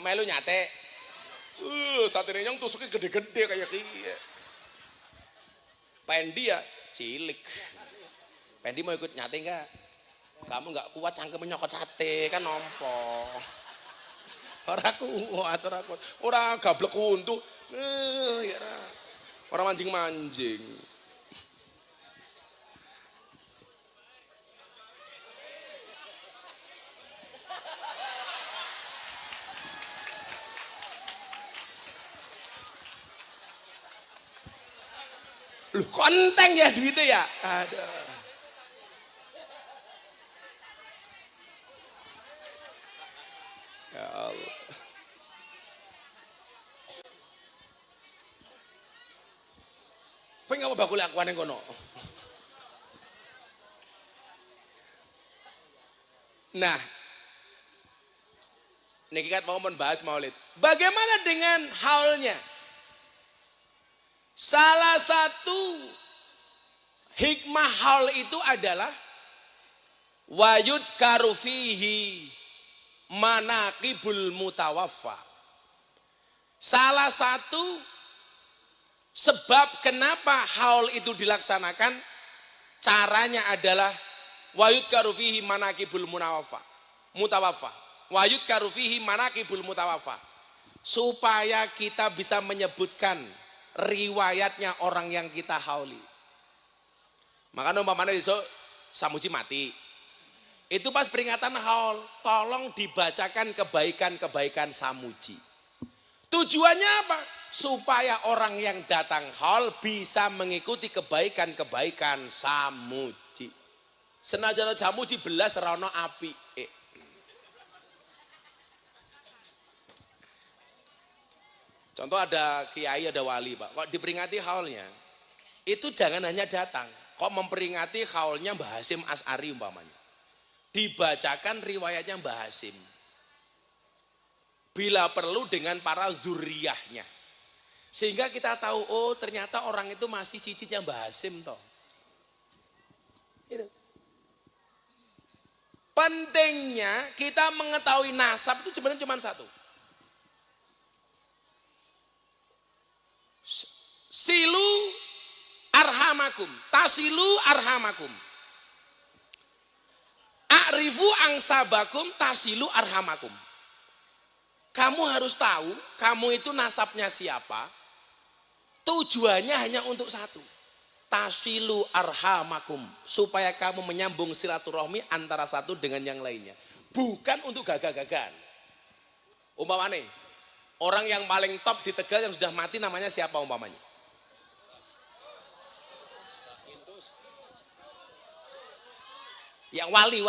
Melu nyate. Satene nyong tusuknya gede-gede kayak kiye. Pendi ya cilik. Pendi mau ikut nyate enggak? Kamu enggak kuat cangkeme nyokot sate kan nompo. Ora kuat, ora kuat. Ora gablek untu. Ya ora manjing-manjing. Loh, konteng ya duitnya ya? Aduh. Ya Allah. Pengen apa bakul akuan yang kono? Nah, niki kan mau membahas maulid. Bagaimana dengan haulnya? Salah satu hikmah haul itu adalah wayud karufihi manaqibul mutawaffa. Salah satu sebab kenapa haul itu dilaksanakan caranya adalah wayud karufihi manaqibul mutawaffa. Wayud karufihi manaqibul mutawaffa. Supaya kita bisa menyebutkan riwayatnya orang yang kita hauli. Makanya umpamanya besok Samuji mati. Itu pas peringatan haul, tolong dibacakan kebaikan-kebaikan Samuji. Tujuannya apa? Supaya orang yang datang haul bisa mengikuti kebaikan-kebaikan Samuji. Senajan Samuji belas rono api. Contoh ada kiai, ada wali Pak, kok diperingati haulnya, itu jangan hanya datang, kok memperingati haulnya Mbah Hasyim Asy'ari umpamanya. Dibacakan riwayatnya Mbah Hasyim. Bila perlu dengan para zuriyahnya. Sehingga kita tahu, oh ternyata orang itu masih cicitnya Mbah Hasyim toh. Itu. Pentingnya kita mengetahui nasab itu sebenarnya cuma satu. Silu arhamakum, tasilu arhamakum. A'rifu angsabakum, tasilu arhamakum. Kamu harus tahu, kamu itu nasabnya siapa. Tujuannya hanya untuk satu. Tasilu arhamakum, supaya kamu menyambung silaturahmi antara satu dengan yang lainnya. Bukan untuk gagah-gagahan. Umpamanya, orang yang paling top di Tegal yang sudah mati namanya siapa umpamanya? Yang wali.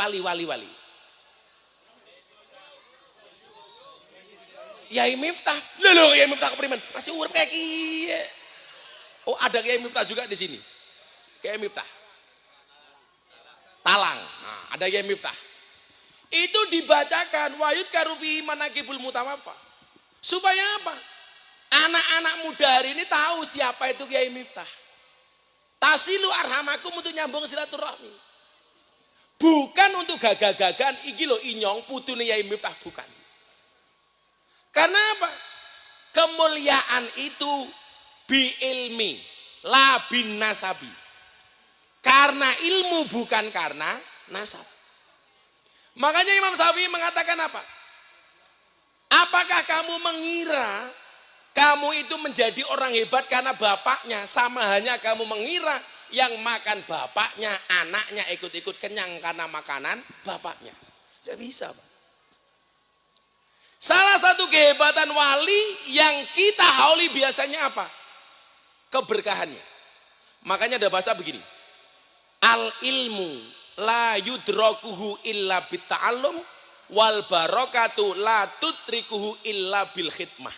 Yai Miftah. Loh, Yai Miftah kepriman. Masih urip kayak kiye. Oh, ada Yai Miftah juga di sini. Yai Miftah. Talang. Nah, ada Yai Miftah. Itu dibacakan wayud karufi manaqibul mutawaffa. Supaya apa? Anak-anak muda hari ini tahu siapa itu Yai Miftah. Tasilu arhamakum, untuk nyambung silaturahmi. Bukan untuk gagah-gagahan iki lho inyong putune Yai Miftah, bukan. Karena apa? Kemuliaan itu bi ilmi, la bin nasabi. Karena ilmu, bukan karena nasab. Makanya Imam Syafi'i mengatakan apa? Apakah kamu mengira Kamu itu menjadi orang hebat karena bapaknya. Sama halnya kamu mengira yang makan bapaknya, anaknya ikut-ikut kenyang karena makanan bapaknya. Tidak bisa, Pak. Salah satu kehebatan wali yang kita hauli biasanya apa? Keberkahannya. Makanya ada bahasa begini. Al ilmu la yudrokuhu illa bitta'allum wal barokatu la tutrikuhu illa bil khidmah.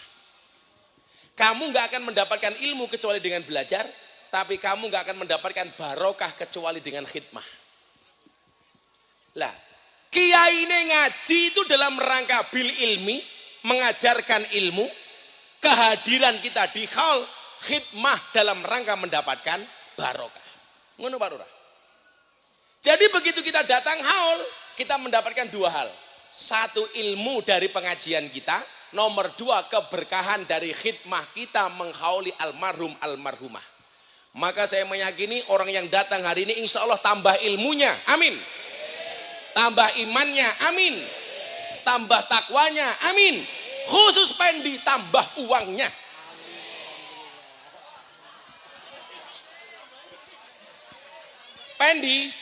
Kamu gak akan mendapatkan ilmu kecuali dengan belajar, tapi kamu gak akan mendapatkan barokah kecuali dengan khidmah. Lah, kiai ini ngaji itu dalam rangka bil ilmi, mengajarkan ilmu, kehadiran kita di haul, khidmah dalam rangka mendapatkan barokah. Ngono Pak Lurah. Jadi begitu kita datang haul, kita mendapatkan dua hal. Satu, ilmu dari pengajian kita. Nomor dua, keberkahan dari khidmah kita menghauli almarhum almarhumah. Maka saya meyakini orang yang datang hari ini insya Allah tambah ilmunya, amin. Tambah imannya, amin. Tambah takwanya, amin. Khusus Pendi tambah uangnya. Pendi,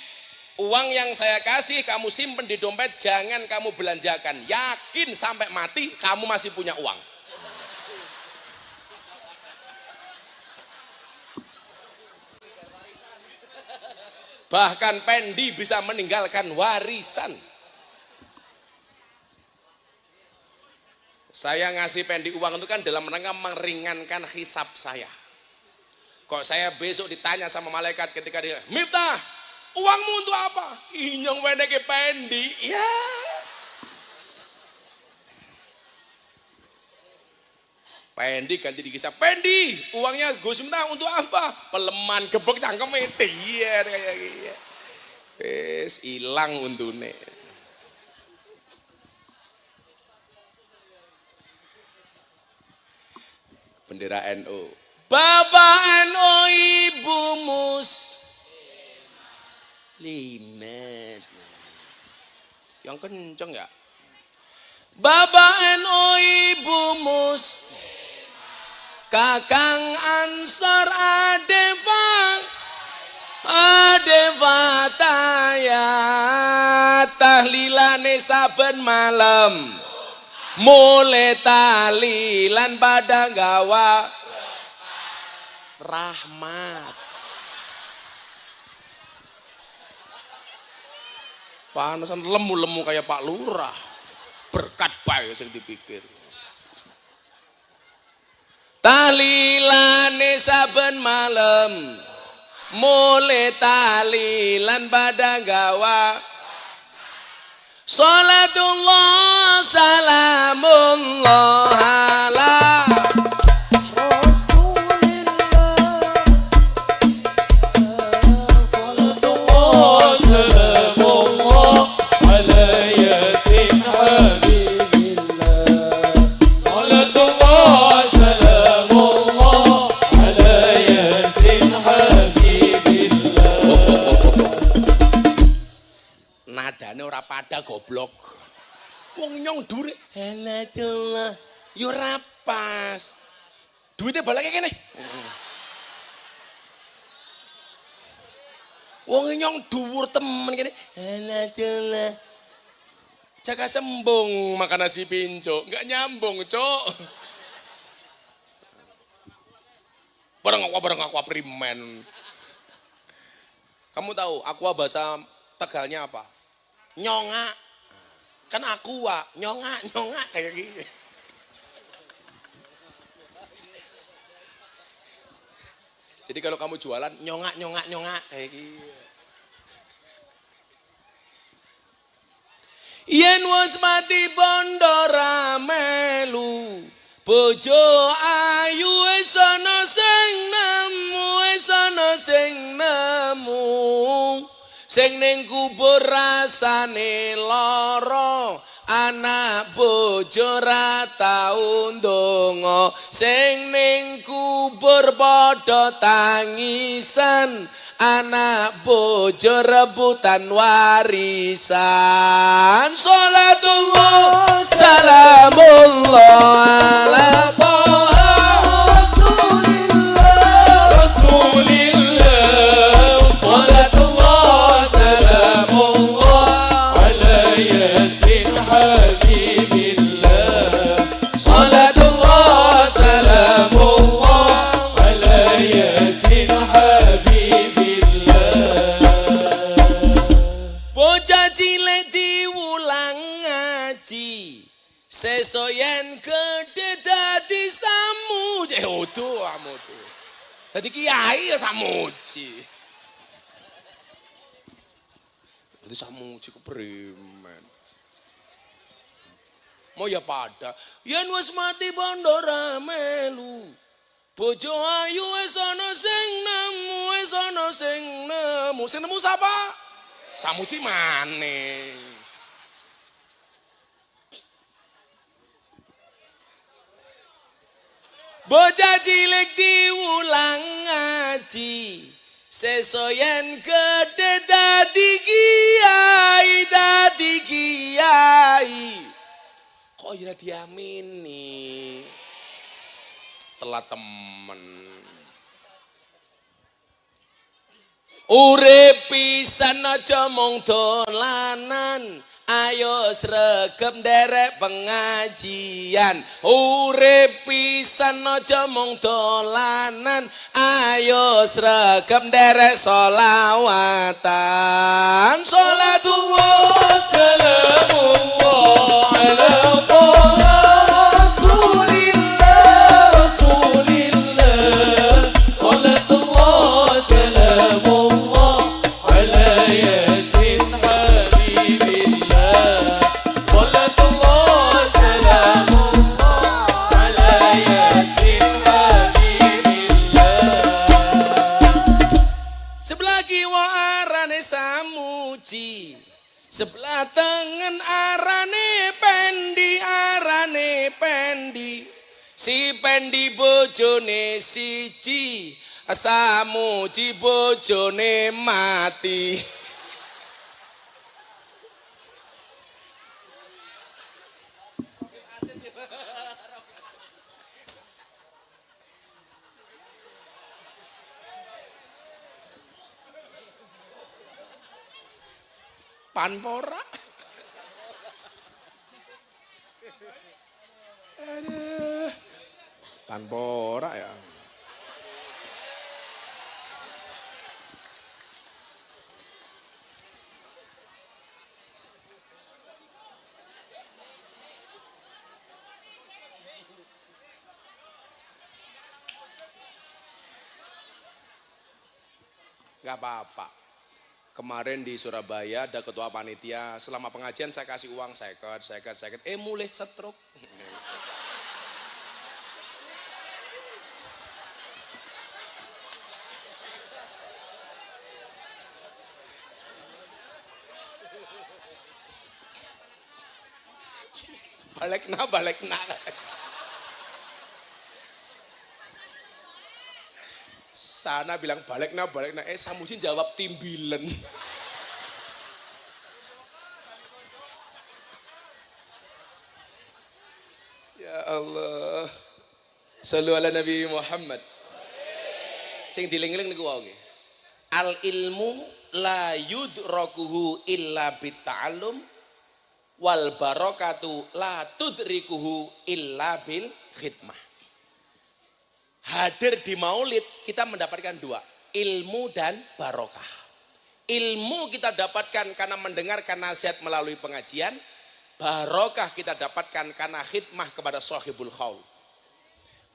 uang yang saya kasih kamu simpen di dompet, jangan kamu belanjakan. Yakin sampai mati kamu masih punya uang. Bahkan Pendi bisa meninggalkan warisan. Saya ngasih Pendi uang itu kan dalam rangka meringankan hisab saya. Kok saya besok ditanya sama malaikat ketika dia, Miftah, uangmu untuk apa? Inyong wene ke Pendi. Ya. Pendi ganti dikisah. Pendi, uangnya Gus Miftah untuk apa? Peleman gebek cangkeme. Iya kayak gitu. Wis ilang untune. Bendera NU. Bapak NU, Ibu Muslimat. Yang kenceng ya. Bapak NU, Ibu Kakang Ansor Adevataya tahlilane saben malam mulai talilan pada gawa rahmat. Panasan lemu-lemu kayak Pak Lurah. Berkat bae sing dipikir. Tahlilane saben malam mulai talilan pada gawa salatullah salamullah ala ora pada goblok. Wong nyong dure. Halallah. Yo ora pas. Duite balake kene. Wong nyong dhuwur temen kene. Halallah. Jaga sembung makan nasi pinco, enggak nyambung, Cok. Bareng aqua primen. Kamu tahu aqua bahasa Tegalnya apa? Nyonga, kan aqua, nyonga kayak gitu. Jadi kalau kamu jualan nyonga kayak gitu. Yen wis mati bondo ramelu, bojo ayu wis ana sing nemu. Sing ning kubur rasane lara, anak bojo ra tau ndonga. Sing ning kubur padha tangisan, anak bojo rebutan warisan. Salatullah salamullah ala Toha ngaji. Sesuk yen gedhe dadi samuji. Odo amudu. Dadi kiai ya samuji. Dadi samuji keprimen. Mau ya pada. Yen wis mati bondo ra melu. Bojo ayu wis ana sing nemu, wis ana sing nemu. Sing nemu sapa? Samuji maneh. Bocah cilik diulang ngaji. Sesuk yen gedhe dadi kiai. Kok ora diamini? Telat temen. Urip pisan aja mung dolanan. Ayo sregep nderek pengajian. Urip pisan aja mung dolanan. Ayo sregep nderek sholawatan. Sholatullah salamullah ala sebelah tengen arane pendi. Si pendi bojone siji, samuji bojone mati. Panpora. Aduh. Panpora ya. Gak apa-apa. Kemarin di Surabaya ada ketua panitia, selama pengajian saya kasih uang seket. Mulai setruk. Balekna. Sana bilang balekna. Samuji jawab timbilen. Ya Allah. Shallu ala Nabi Muhammad. Sing diling-iling niku wae. Al ilmu la yudrakuhu illa bitta'allum wal barakatu la tudrikuhu illa bil khidmah. Hadir di maulid kita mendapatkan dua, ilmu dan barokah. Ilmu kita dapatkan karena mendengarkan nasihat melalui pengajian. Barokah kita dapatkan karena khidmah kepada sahibul khaul.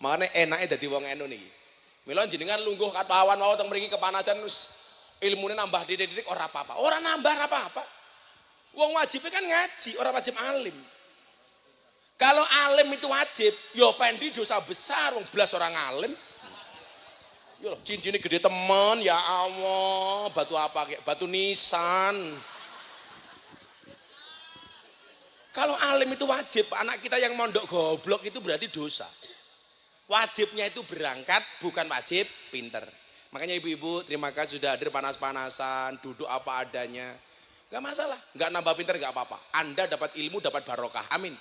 Makanya enaknya dadi wong enu niki. Mila jenengan lungguh katawan wau teng mriki kepanasan wis ilmune nambah didik-didik ora apa-apa. Ora nambah apa-apa. Wong wajib kan ngaji, ora wajib alim. Kalau alim itu wajib, yo pendi dosa besar wong blas orang alim. Yo cincinnya gede temen, ya Allah, batu apa kayak batu nisan. Kalau alim itu wajib, anak kita yang mondok goblok itu berarti dosa. Wajibnya itu berangkat, bukan wajib pinter. Makanya ibu-ibu terima kasih sudah hadir panas-panasan, duduk apa adanya. Gak masalah, gak nambah pinter gak apa-apa. Anda dapat ilmu, dapat barokah, amin.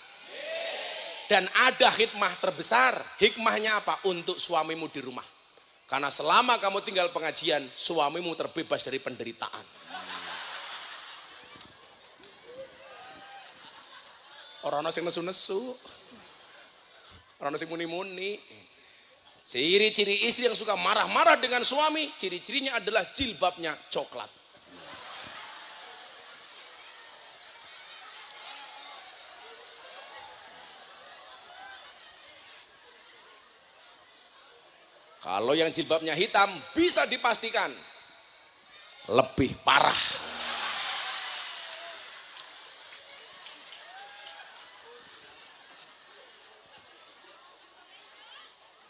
Dan ada hikmah terbesar, hikmahnya apa? Untuk suamimu di rumah. Karena selama kamu tinggal pengajian, suamimu terbebas dari penderitaan. Orang sing nesu-nesu, orang sing muni-muni. Ciri-ciri istri yang suka marah-marah dengan suami, ciri-cirinya adalah jilbabnya coklat. Kalau yang jilbabnya hitam bisa dipastikan lebih parah.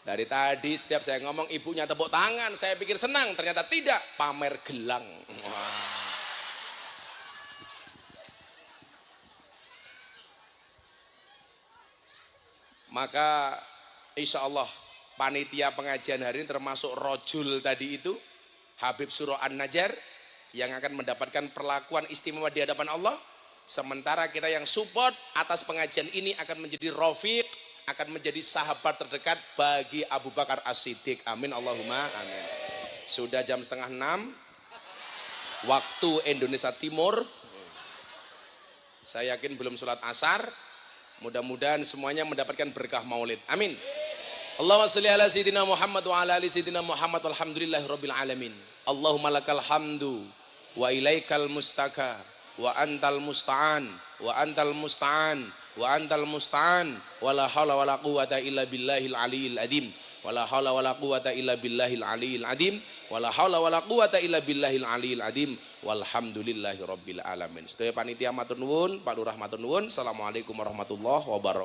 Dari tadi setiap saya ngomong ibunya tepuk tangan, saya pikir senang, ternyata tidak, pamer gelang. Wah. Maka insya Allah panitia pengajian hari ini termasuk rojul tadi itu, Habib Suro An-Najjar, yang akan mendapatkan perlakuan istimewa di hadapan Allah. Sementara kita yang support atas pengajian ini akan menjadi rafiq, akan menjadi sahabat terdekat bagi Abu Bakar As-Siddiq. Amin Allahumma amin. Sudah jam 5:30 waktu Indonesia Timur. Saya yakin belum sholat asar. Mudah-mudahan semuanya mendapatkan berkah maulid. Amin. Allahumma sholli ala sayyidina Muhammad wa ala ali sayyidina Muhammad walhamdulillahirabbil alamin. Allahumma lakal hamdu wa ilaikal mustaka wa antal musta'an wa antal musta'an wa antal musta'an wala haula wala quwata illa billahil aliyil adim wala haula wala quwata illa billahil aliyil adim wala haula wala quwata illa billahil aliyil adim walhamdulillahi rabbil alamin. Sedaya panitia matur nuwun, Pak Lurah matur nuwun. Assalamualaikum warahmatullahi wabarakatuh.